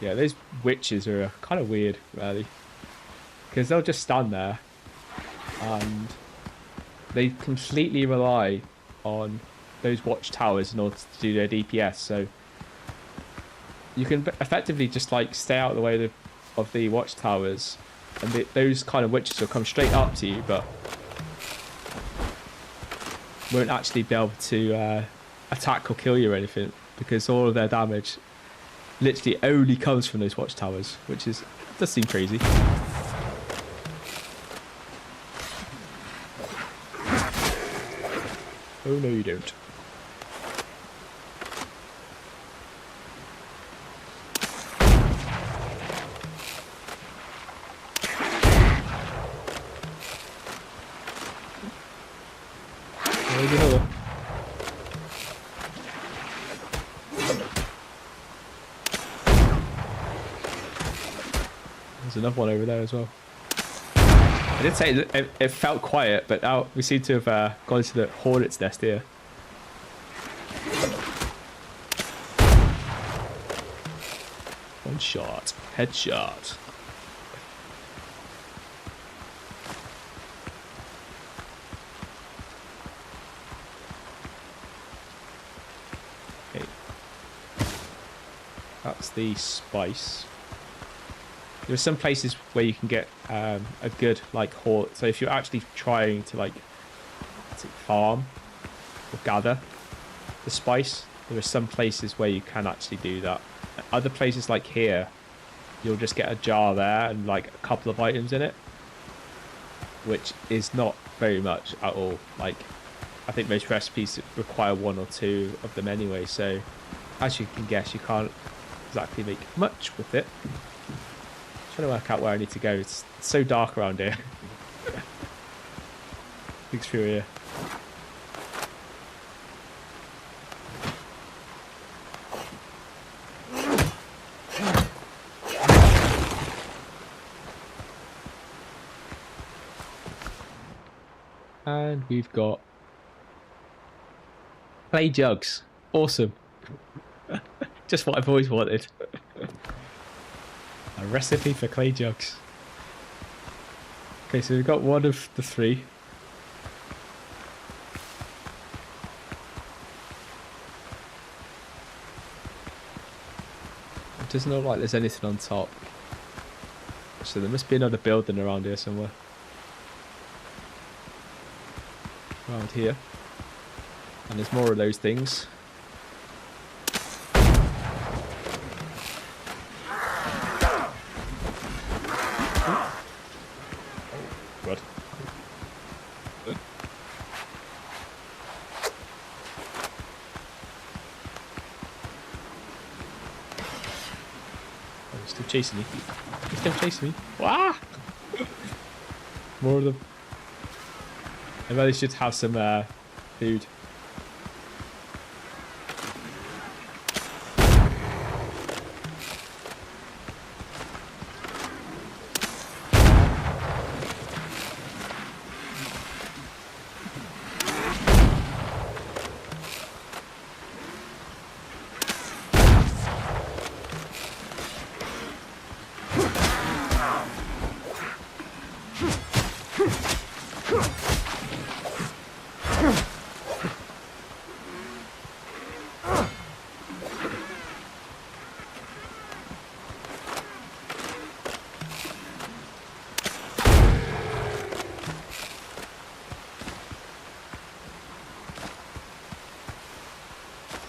Yeah, those witches are kind of weird, really, because they'll just stand there and they completely rely on those watchtowers in order to do their DPS. So you can effectively just like stay out of the way of the watchtowers, and those kind of witches will come straight up to you, but won't actually be able to attack or kill you or anything, because all of their damage literally only comes from those watchtowers, which does seem crazy. Oh no, you don't. There's another. There's another one over there as well. I did say it felt quiet, but now we seem to have gone into the hornet's nest here. One shot, headshot. Okay, that's the spice. There are some places where you can get a good like haul. So if you're actually trying to like farm or gather, the spice. There are some places where you can actually do that. Other places like here, you'll just get a jar there and like a couple of items in it, which is not very much at all. Like, I think most recipes require 1 or 2 of them anyway, so as you can guess, you can't exactly make much with it. I'm trying to work out where I need to go. It's so dark around here. Things through here. And we've got clay jugs. Awesome. Just what I've always wanted. A recipe for clay jugs. Okay, so we've got 1 of the 3. It doesn't look like there's anything on top. So there must be another building around here somewhere. Around here. And there's more of those things. God. Oh, he's still chasing me. He's still chasing me. Wah! More of them. I really should have some food.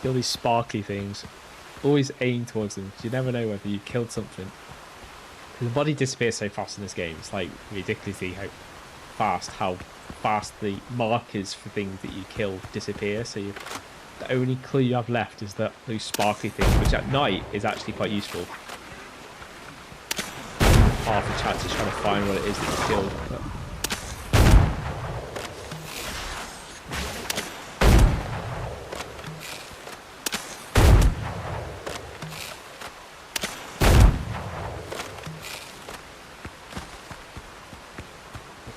All these sparkly things. Always aim towards them. You never know whether you killed something. The body disappears so fast in this game. It's like ridiculously how fast the markers for things that you kill disappear. So the only clue you have left is that those sparkly things, which at night is actually quite useful. Half a chance of trying to find what it is that you killed. But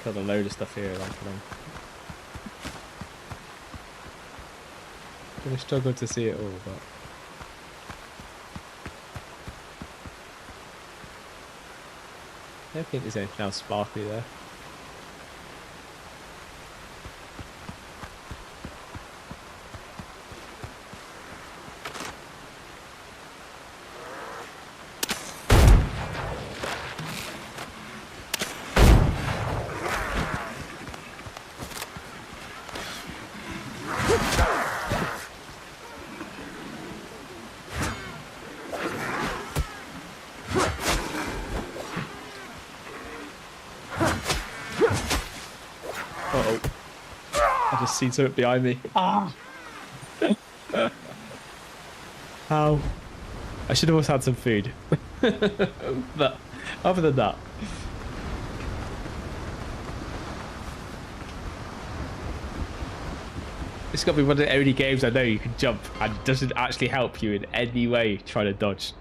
got a load of stuff here, like I'm gonna struggle to see it all, but I don't think there's anything else sparkly there. Uh-oh. I just seen something behind me. Ah! How? I should have also had some food. But other than that. It's got to be one of the only games I know you can jump and it doesn't actually help you in any way trying to dodge.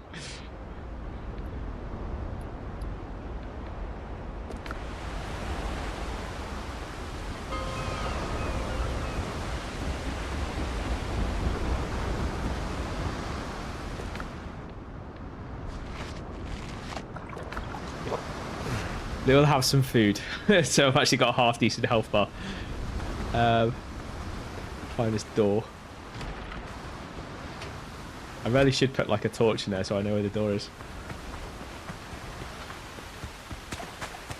They all have some food, so I've actually got a half decent health bar. Find this door. I really should put like a torch in there so I know where the door is.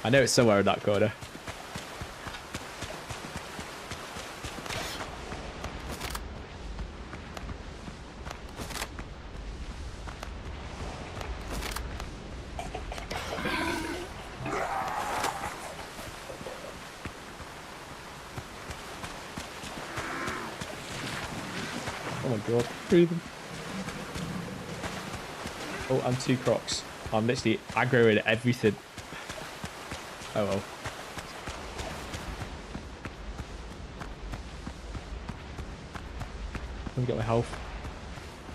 I know it's somewhere in that corner. my god, through them. Oh, and 2 crocs. I'm literally aggroing everything. Oh well. Let me get my health.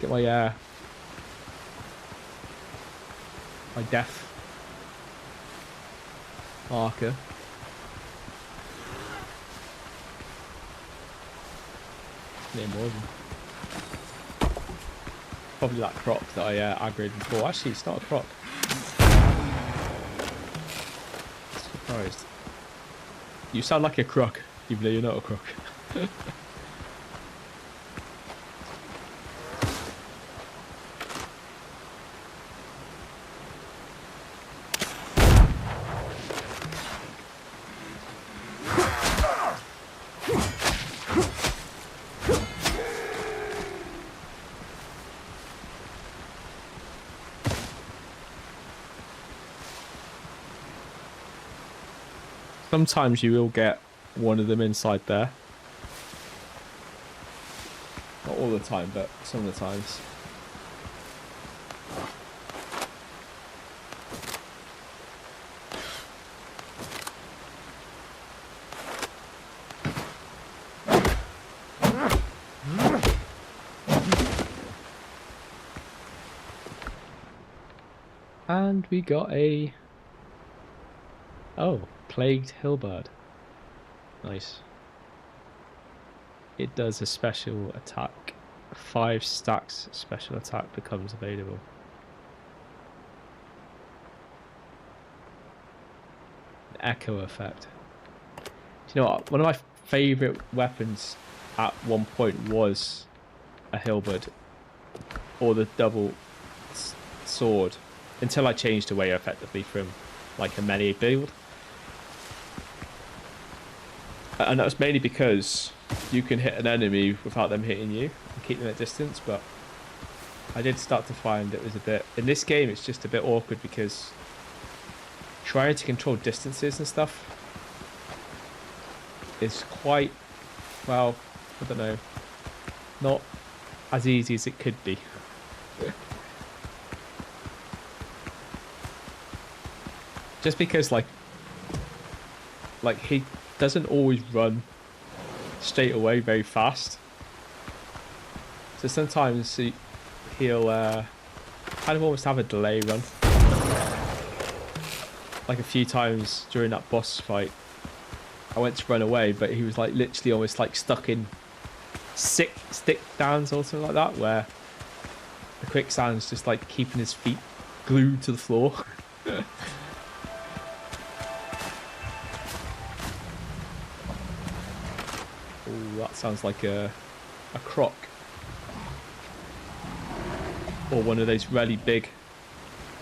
Get my death marker. Yeah, more of them. Probably that croc that I aggroed before. Actually, it's not a croc. Surprised. You sound like a croc, even though you're not a croc. Sometimes you will get one of them inside there. Not all the time, but some of the times. And we got a... Oh, plagued hillbird. Nice. It does a special attack. 5 stacks special attack becomes available. An echo effect. Do you know what? One of my favourite weapons at one point was a hillbird. Or the double sword. Until I changed away effectively from like a melee build. And that was mainly because you can hit an enemy without them hitting you and keep them at distance, but I did start to find it was a bit... In this game, it's just a bit awkward because trying to control distances and stuff is quite, well, I don't know, not as easy as it could be. Just because, like he doesn't always run straight away very fast. So sometimes he'll kind of almost have a delay run. Like a few times during that boss fight, I went to run away, but he was like literally almost like stuck in stick downs or something like that, where the quicksand's just like keeping his feet glued to the floor. That sounds like a croc. Or one of those really big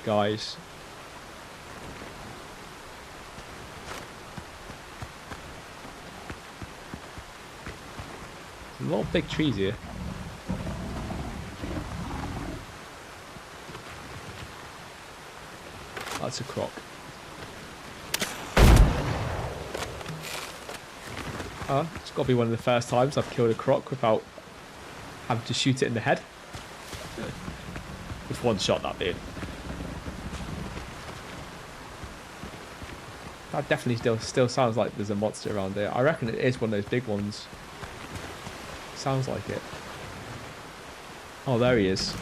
guys. There's a lot of big trees here. That's a croc. It's got to be one of the first times I've killed a croc without having to shoot it in the head. With one shot, that being. That definitely still sounds like there's a monster around there. I reckon it is one of those big ones. Sounds like it. Oh, there he is.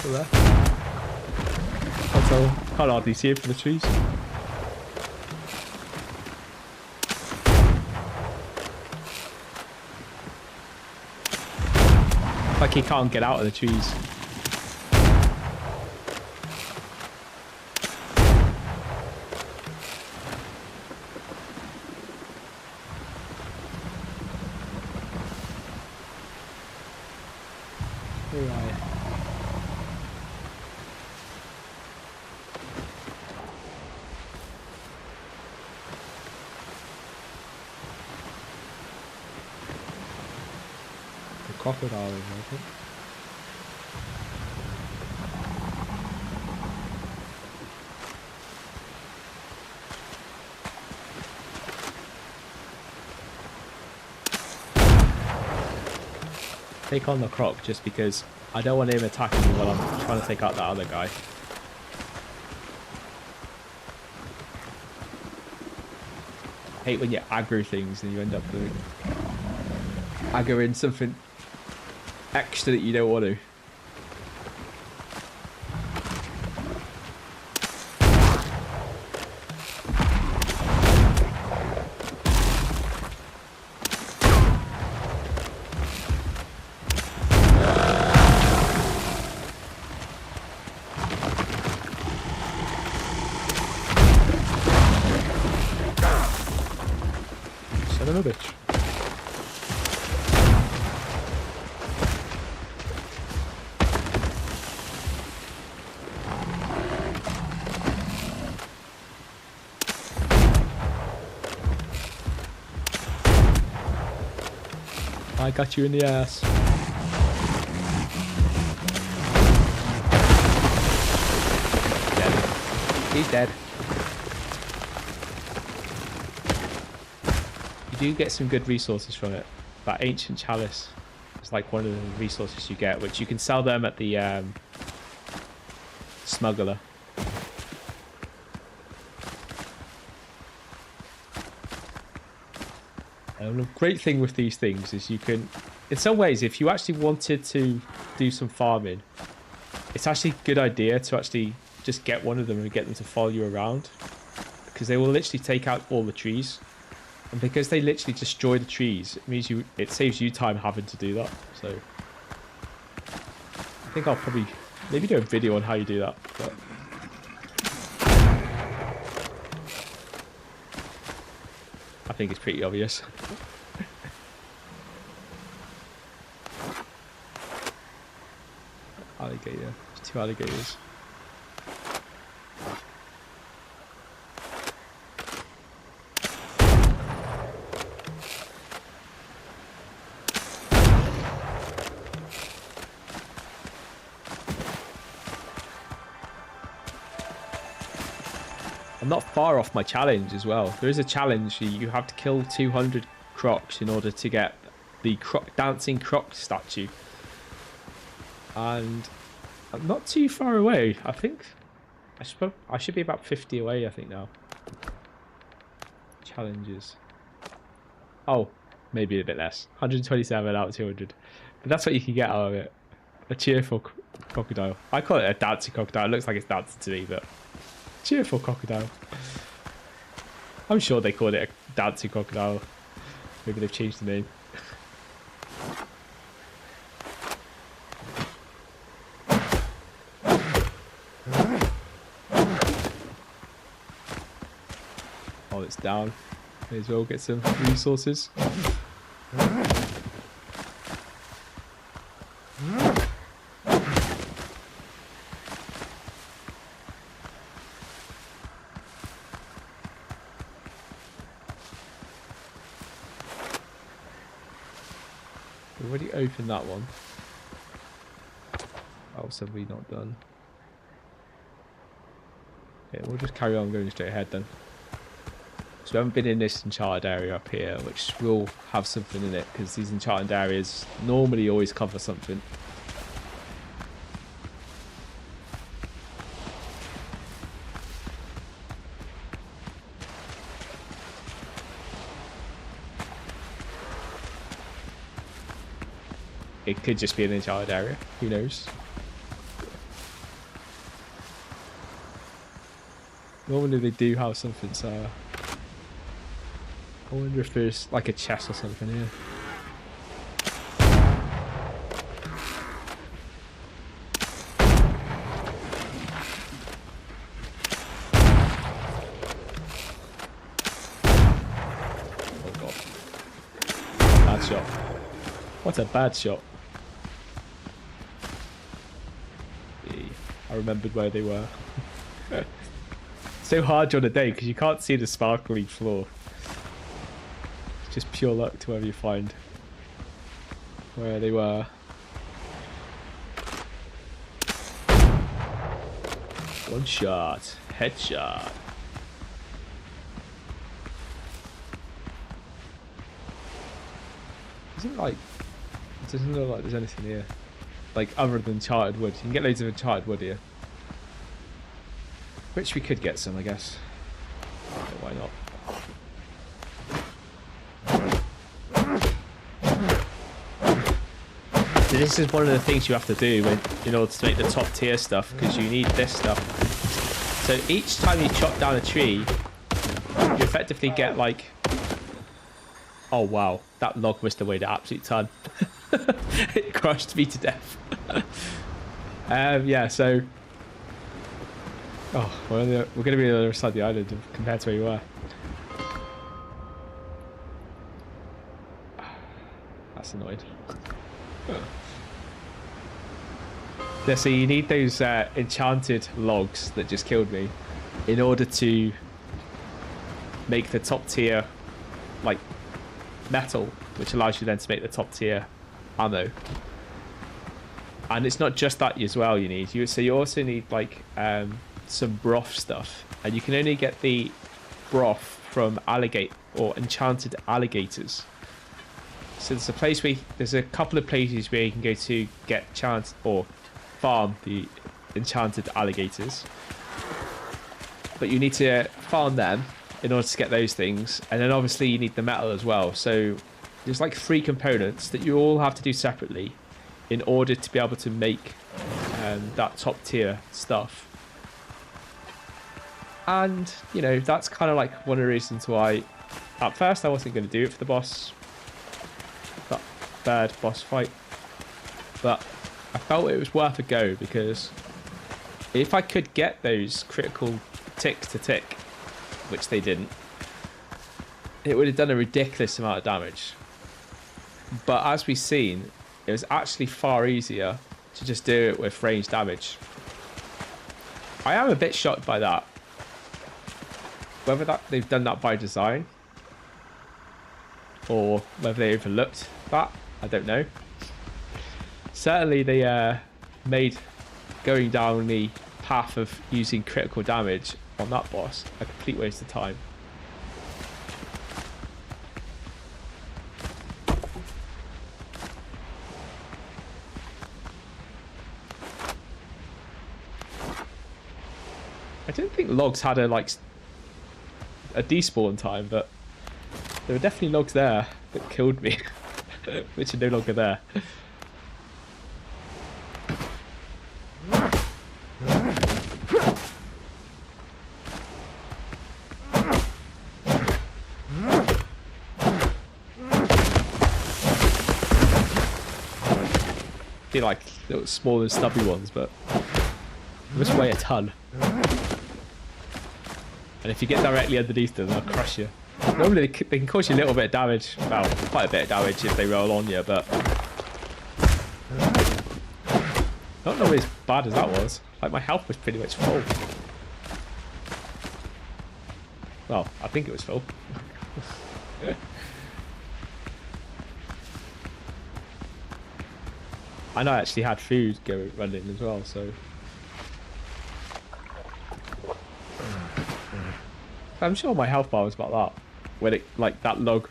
There. Can't hardly see it from the trees. Like he can't get out of the trees. crocodile in, I think. Take on the croc just because I don't want him attacking me while I'm trying to take out that other guy. I hate when you aggro things and you end up doing aggroing something extra that you don't want to. Son of a bitch. I got you in the ass. Dead. He's dead. You do get some good resources from it. That ancient chalice is like one of the resources you get, which you can sell them at the smuggler. And the great thing with these things is you can, in some ways, if you actually wanted to do some farming, it's actually a good idea to actually just get one of them and get them to follow you around, because they will literally take out all the trees, and because they literally destroy the trees, it means it saves you time having to do that. So I think I'll probably maybe do a video on how you do that. But I think it's pretty obvious. Alligator. There's 2 alligators. I'm not far off my challenge as well. There is a challenge. You have to kill 200 crocs in order to get the dancing croc statue. And I'm not too far away. I think I should be about 50 away, I think, now. Challenges. Oh, maybe a bit less. 127 out of 200. But that's what you can get out of it. A cheerful crocodile. I call it a dancing crocodile. It looks like it's dancing to me, but cheerful crocodile. I'm sure they called it a dancing crocodile. Maybe they've changed the name. Oh, it's down. May as well get some resources. We've already opened that one. Oh, so we've not done. Yeah, we'll just carry on going straight ahead then. So we haven't been in this enchanted area up here, which will have something in it, because these enchanted areas normally always cover something. It could just be an enchanted area, who knows? Normally they do have something, so I wonder if there's like a chest or something here. Oh god. Bad shot. What a bad shot. I remembered where they were. So hard during the day because you can't see the sparkly floor. It's just pure luck to whoever you find. where they were. One shot, headshot. It doesn't look like there's anything here. Like, other than charted wood. You can get loads of charted wood here. Which we could get some, I guess. Why not? So this is one of the things you have to do in order to make the top tier stuff, because you need this stuff. So each time you chop down a tree, you effectively get like... Oh wow, that log must have weighed an absolute ton. It crushed me to death. Yeah, so... Oh, we're going to be on the other side of the island compared to where you were. That's annoying. Yeah, so you need those enchanted logs that just killed me in order to make the top tier, like, metal, which allows you then to make the top tier ammo. And it's not just that as well you need. So you also need, like, some broth stuff. And you can only get the broth from enchanted alligators. So there's a couple of places where you can go to get farm the enchanted alligators, but you need to farm them in order to get those things, and then obviously you need the metal as well. So there's like 3 components that you all have to do separately in order to be able to make that top tier stuff. And you know, that's kind of like one of the reasons why at first I wasn't going to do it for the boss, that third boss fight, but I felt it was worth a go, because if I could get those critical ticks to tick, which they didn't, it would have done a ridiculous amount of damage. But as we've seen, it was actually far easier to just do it with range damage. I am a bit shocked by that. Whether they've done that by design or whether they overlooked that, I don't know. Certainly they made going down the path of using critical damage on that boss a complete waste of time. I didn't think logs had a despawn time, but there were definitely logs there that killed me, which are no longer there. They're like little small and stubby ones, but they must weigh a ton. And if you get directly underneath them, they'll crush you. Normally they can cause you a little bit of damage, well, quite a bit of damage if they roll on you, but not normally as bad as that was. Like, my health was pretty much full. Well, I think it was full. And I actually had food running as well, so I'm sure my health bar was about that when it, like, that log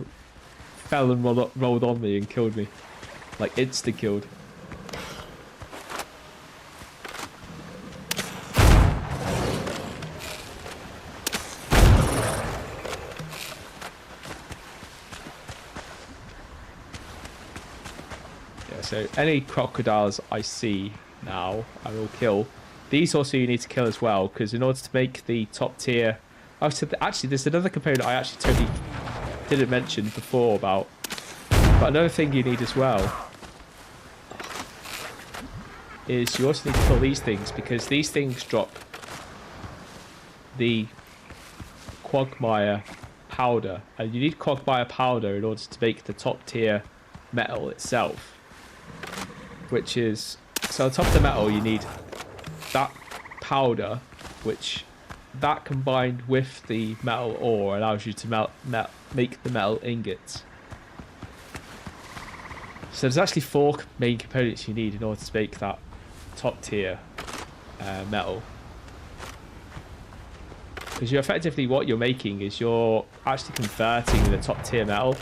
fell and rolled on me and killed me, like insta killed. So any crocodiles I see now, I will kill. These also you need to kill as well, because in order to make the top tier... Oh, so actually, there's another component I actually totally didn't mention before about. But another thing you need as well is you also need to kill these things, because these things drop the quagmire powder. And you need quagmire powder in order to make the top tier metal itself. Which is, so on top of the metal you need that powder, which that combined with the metal ore allows you to make the metal ingots. So there's actually 4 main components you need in order to make that top tier metal. Because you're effectively, what you're making is you're actually converting the top tier metal.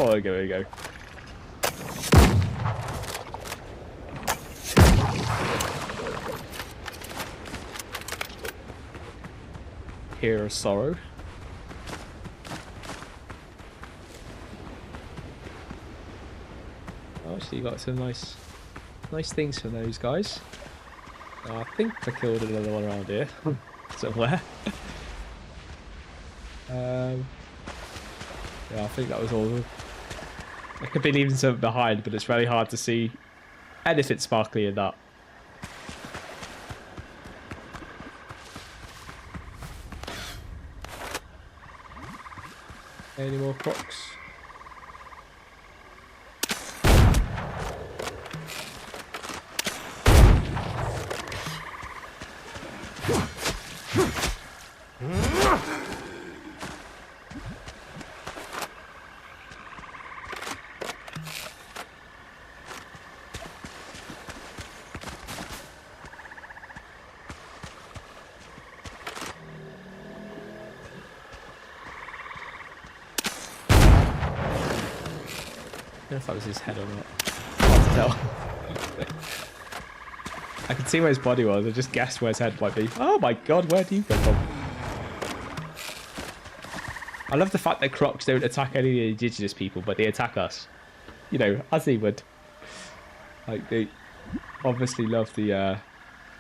Oh, there we go. Here is sorrow. Oh, actually, you got some nice things from those guys. Oh, I think I killed another one around here somewhere. Yeah, I think that was all. There could have been even something behind, but it's really hard to see anything sparkly in that. Any more crocs? I don't know if that was his head or not. Hard to tell. I could see where his body was. I just guessed where his head might be. Oh my god, where do you come from? I love the fact that crocs don't attack any of the indigenous people, but they attack us. You know, as they would. Like, they obviously love the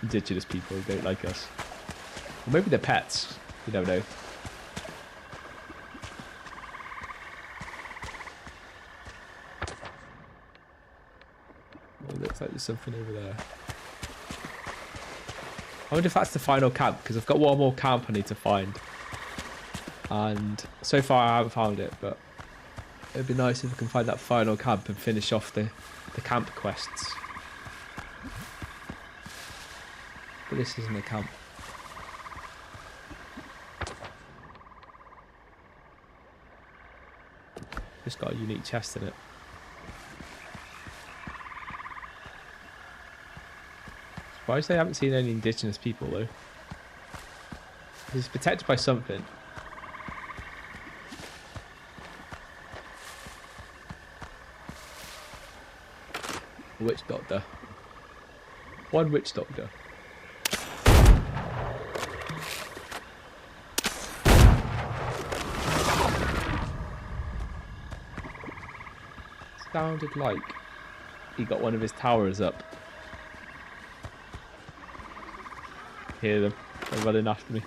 indigenous people. They don't like us. Or maybe they're pets. You don't know. It looks like there's something over there. I wonder if that's the final camp, because I've got one more camp I need to find. And so far I haven't found it, but it'd be nice if I can find that final camp and finish off the camp quests. But this isn't a camp. Just got a unique chest in it. Surprised they haven't seen any indigenous people though. It's protected by something. A witch doctor. One witch doctor. Sounded like he got one of his towers up. Hear them. They're running after me.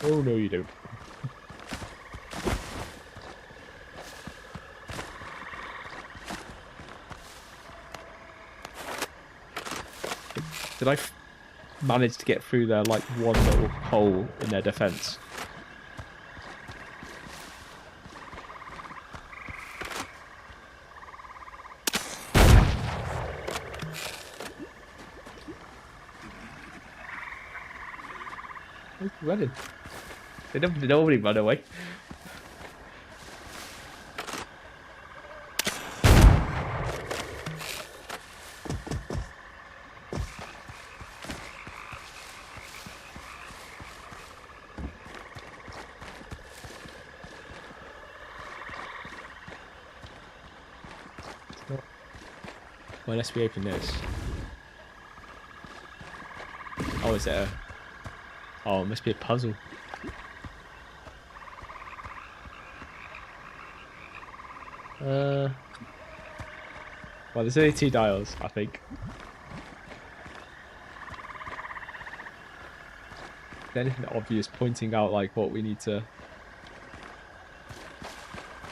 Oh no, you don't. Did I manage to get through their, like, one little hole in their defense? Who's running? Nobody run away. Well, unless we open this. Oh, is it a... Oh, it must be a puzzle. Well, there's only 2 dials, I think. Anything obvious pointing out like what we need to... It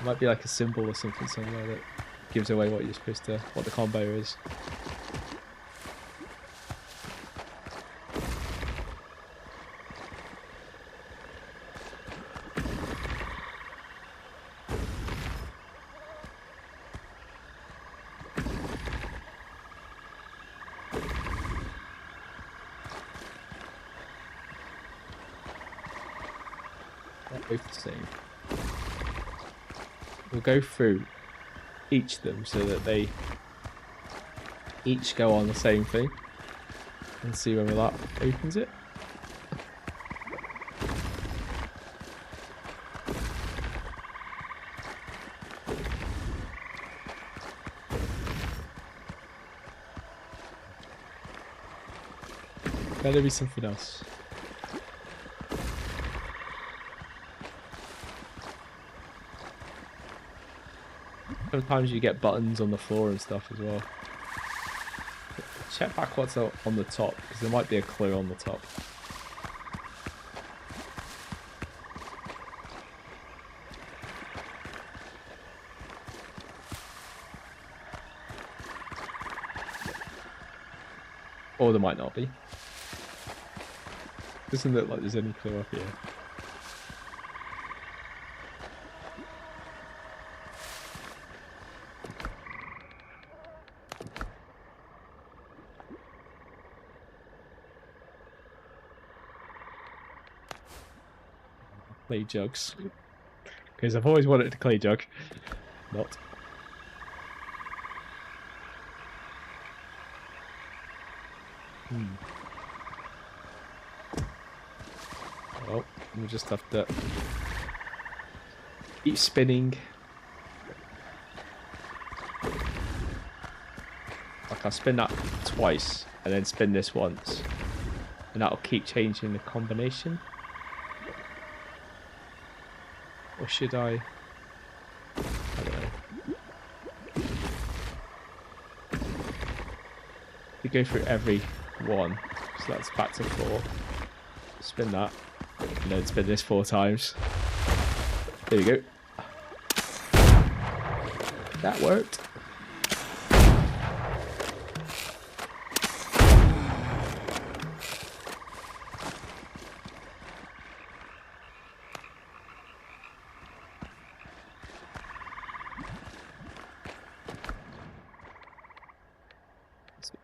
might be like a symbol or something somewhere that gives away what you're supposed to... what the combo is. Both the same. We'll go through each of them so that they each go on the same thing and see whether that opens it. Better be something else. Sometimes you get buttons on the floor and stuff as well. Check back what's on the top, because there might be a clue on the top. Or there might not be. Doesn't look like there's any clue up here. Clay jugs. Because I've always wanted a clay jug. Not. Oh, we'll just have to keep spinning. Like I'll spin that twice and then spin this once. And that'll keep changing the combination. Or should I don't know. You go through every one. So that's back to 4. Spin that. And then spin this 4 times. There you go. That worked.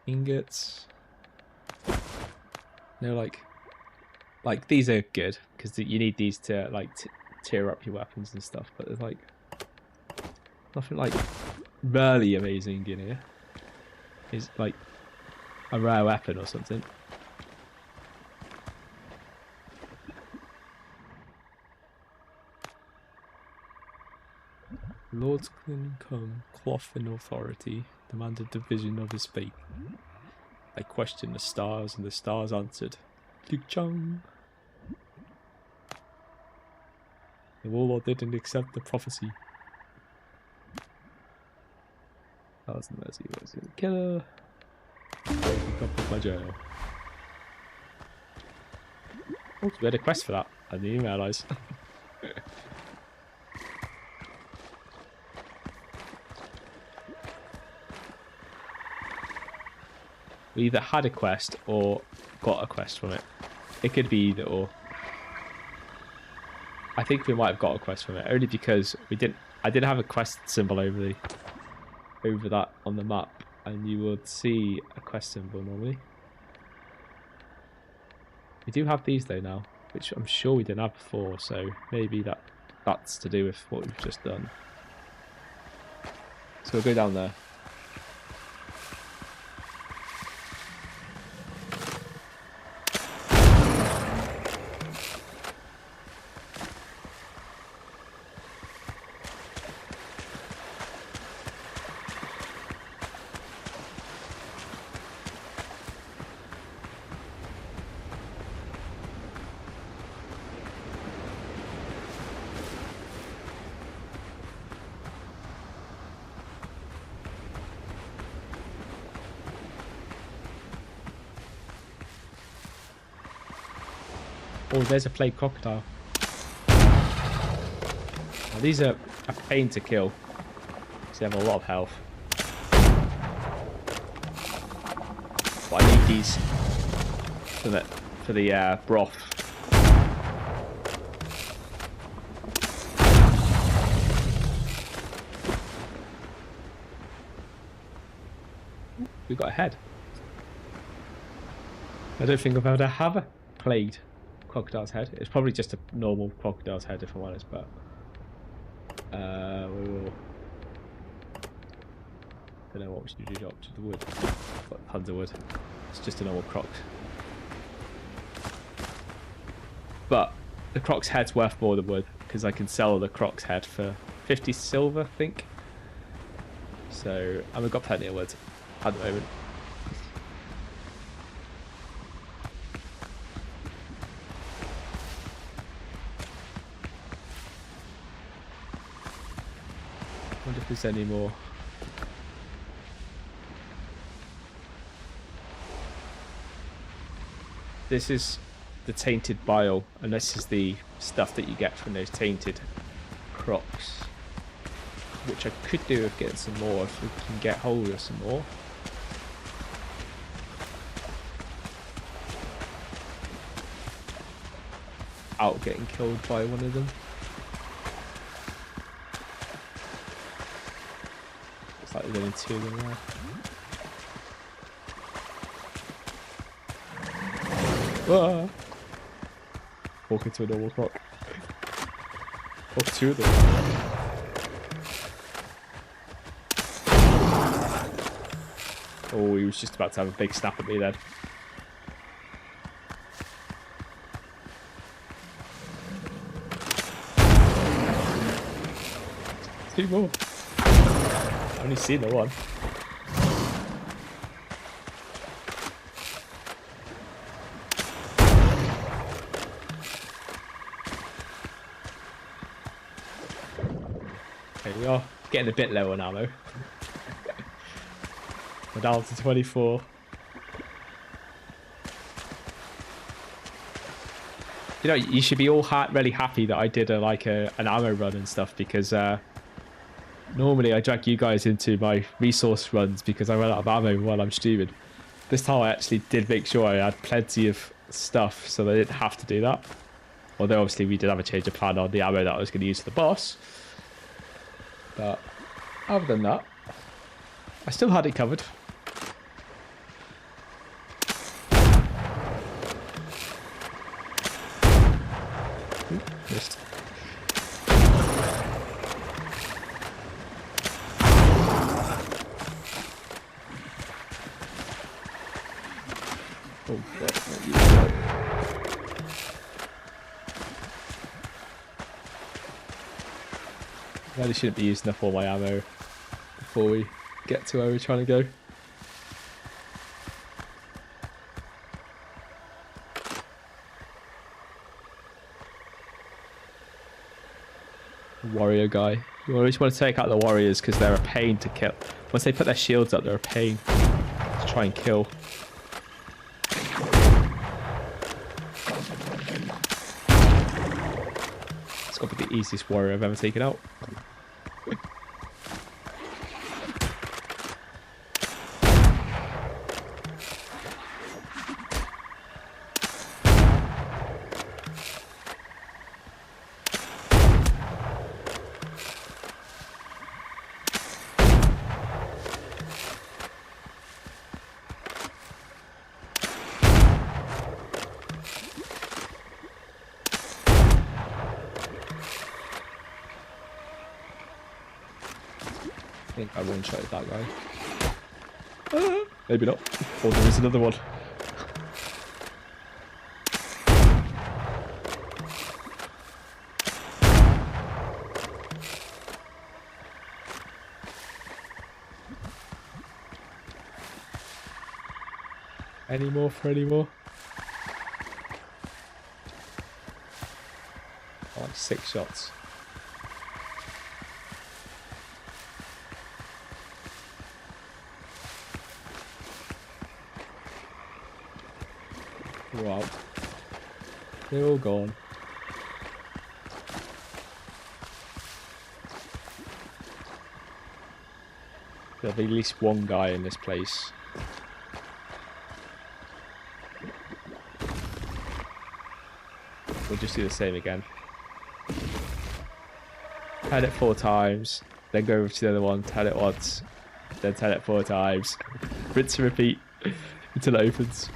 Ingots. No, like these are good because you need these to like tear up your weapons and stuff. But there's like nothing like really amazing in here. Is like a rare weapon or something. Lord's come, cloth and authority, demanded division of his fate. They questioned the stars, and the stars answered, Luke Chung. The warlord didn't accept the prophecy. Thousand mercy was the killer. Pick up my journal. Oh, we had a quest for that. I didn't even realise. We either had a quest or got a quest from it. It could be either or. I think we might have got a quest from it only because I did have a quest symbol over that on the map, and you would see a quest symbol normally. We do have these though now, which I'm sure we didn't have before, so maybe that's to do with what we've just done. So we'll go down there. Oh, there's a plague crocodile. Now, these are a pain to kill. Because they have a lot of health. But I need these for the broth. We got a head. I don't think I've ever played crocodile's head. It's probably just a normal crocodile's head, if I'm honest. But we will. Don't know what we should do up to the wood. Got tons of wood. It's just a normal croc. But the croc's head's worth more than wood because I can sell the croc's head for 50 silver, I think. So, and we've got plenty of wood at the moment. I wonder if there's any more. This is the tainted bile, and this is the stuff that you get from those tainted crocs. Which I could do with getting some more if we can get hold of some more. Out getting killed by one of them. Looks like there's only 2 of them there. Ah! Walk into a normal croc. Oh, 2 of them. Oh, he was just about to have a big snap at me then. Two more. I've only seen the one. There we are. Getting a bit low on ammo. We're down to 24. You know, you should be all really happy that I did an ammo run and stuff because normally I drag you guys into my resource runs because I run out of ammo while I'm streaming. This time I actually did make sure I had plenty of stuff so that I didn't have to do that. Although obviously we did have a change of plan on the ammo that I was going to use for the boss. But other than that, I still had it covered. Missed. Oh, that's not useful. I really shouldn't be using up all my ammo before we get to where we're trying to go. Warrior guy. You always want to take out the warriors because they're a pain to kill. Once they put their shields up, they're a pain to try and kill. It's got to be the easiest warrior I've ever taken out. I think I one-shotted that guy. Maybe not. Or there is another one. Any more for any more? I like 6 shots. Wow. They're all gone. There'll be at least one guy in this place. We'll just do the same again. Tell it 4 times, then go over to the other one, tell it once, then tell it 4 times. Rinse and repeat until it opens.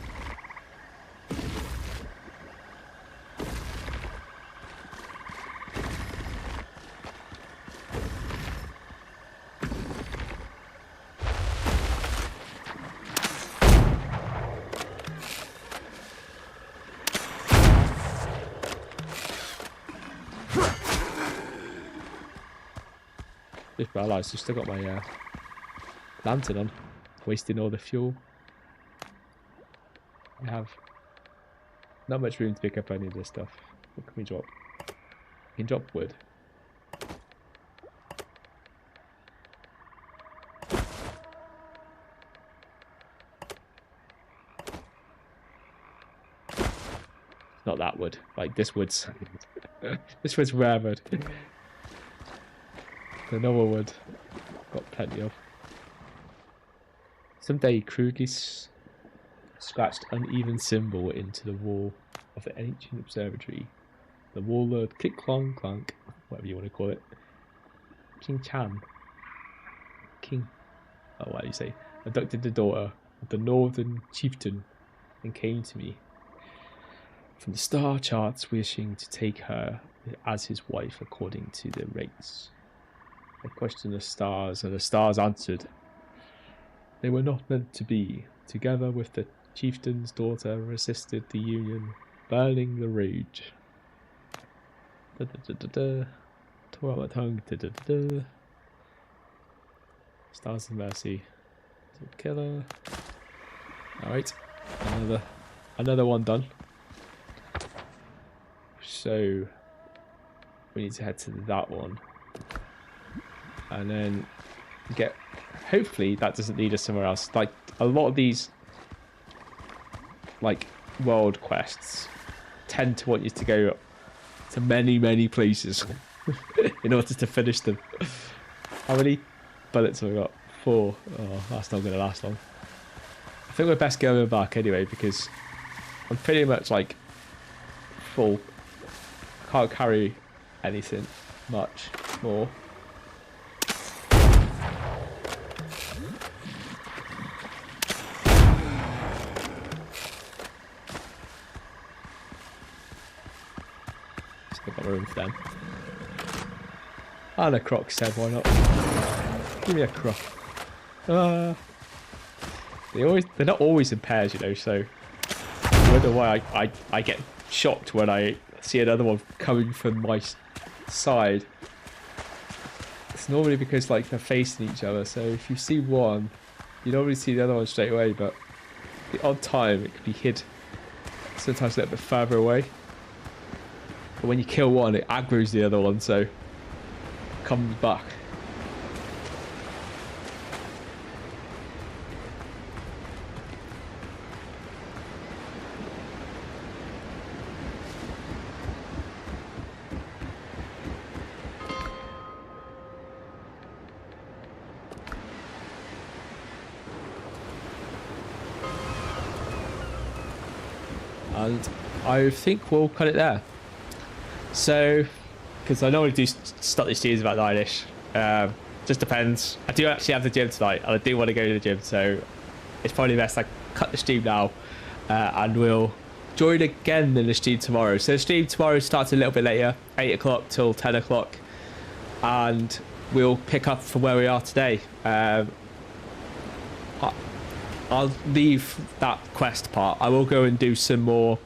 Just realised I've still got my lantern on, wasting all the fuel. I have not much room to pick up any of this stuff. What can we drop? We can drop wood. Not that wood, like this wood's this wood's rare wood. The normal wood, got plenty of. Someday crudely scratched uneven symbol into the wall of the ancient observatory. The warlord click clong clank, whatever you want to call it. King Chan. King. Oh, what do you say? Abducted the daughter of the northern chieftain and came to me from the star charts, wishing to take her as his wife according to the rates. I questioned the stars, and the stars answered. They were not meant to be. Together with the chieftain's daughter, resisted the union, burning the rage. Tore out my tongue. Stars of mercy. Killer. Alright. Another one done. So we need to head to that one. And then get, hopefully that doesn't lead us somewhere else. Like a lot of these like world quests tend to want you to go to many places in order to finish them. How many bullets have I got? 4. Oh, that's not going to last long. I think we're best going back anyway, because I'm pretty much like full. I can't carry anything much more. Still got room for them. And a croc said, why not? Give me a croc. They're not always in pairs, you know, so I wonder why I get shocked when I see another one coming from my side. It's normally because like they're facing each other, so if you see one, you don't really see the other one straight away, but the odd time it could be hid sometimes a little bit further away. But when you kill one, it aggroes the other one, so it comes back. And I think we'll cut it there. So, because I normally do start these streams about 9ish. Just depends. I do actually have the gym tonight, and I do want to go to the gym, so it's probably best I cut the stream now, and we'll join again in the stream tomorrow. So the stream tomorrow starts a little bit later, 8 o'clock till 10 o'clock, and we'll pick up from where we are today. I'll leave that quest part. I will go and do some more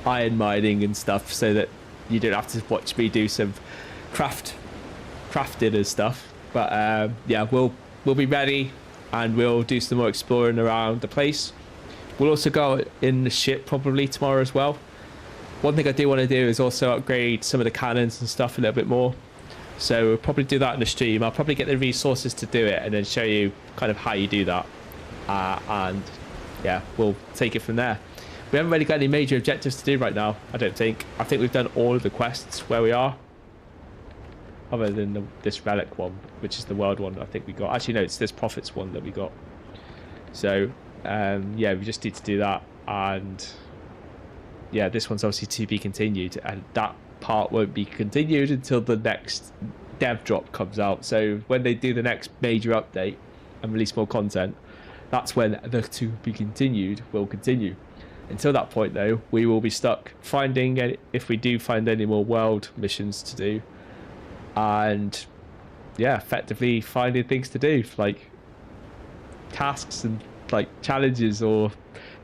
iron mining and stuff, so that you don't have to watch me do some crafting and stuff. But yeah, we'll be ready, and we'll do some more exploring around the place. We'll also go in the ship probably tomorrow as well. One thing I do want to do is also upgrade some of the cannons and stuff a little bit more. So we'll probably do that in the stream. I'll probably get the resources to do it and then show you kind of how you do that. And yeah, we'll take it from there. we haven't really got any major objectives to do right now, I don't think. I think we've done all of the quests where we are. Other than this relic one, which is the world one I think we got. Actually, no, it's this prophets one that we got. So, yeah, we just need to do that. And, yeah, this one's obviously to be continued. And that part won't be continued until the next dev drop comes out. So when they do the next major update and release more content, that's when the to be continued will continue. Until that point, though, we will be stuck finding, if we do find any more world missions to do, and yeah, effectively finding things to do, like tasks and like challenges or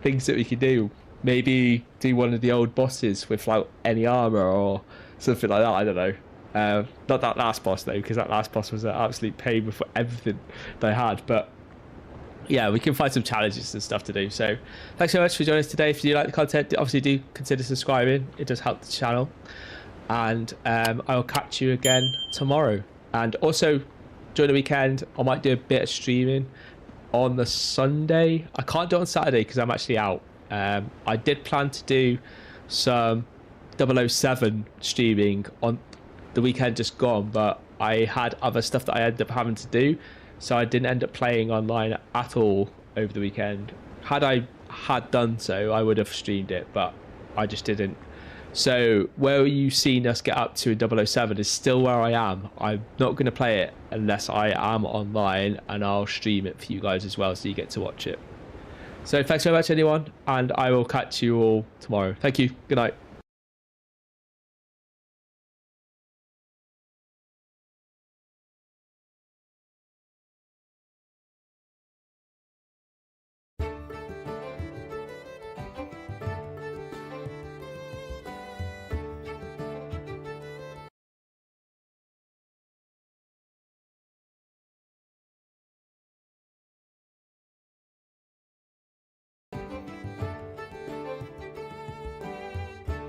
things that we can do. Maybe do one of the old bosses without any armor or something like that. I don't know. Not that last boss though, because that last boss was an absolute pain with everything they had. But yeah, we can find some challenges and stuff to do. So thanks so much for joining us today. If you like the content, obviously do consider subscribing. It does help the channel. And I'll catch you again tomorrow. And also during the weekend, I might do a bit of streaming on the Sunday. I can't do it on Saturday because I'm actually out. I did plan to do some 007 streaming on the weekend just gone, but I had other stuff that I ended up having to do, so I didn't end up playing online at all over the weekend. Had I had done so, I would have streamed it, but I just didn't. So where you've seen us get up to in 007 is still where I am. I'm not going to play it unless I am online, and I'll stream it for you guys as well, so you get to watch it. So thanks so much, anyone, and I will catch you all tomorrow. Thank you. Good night.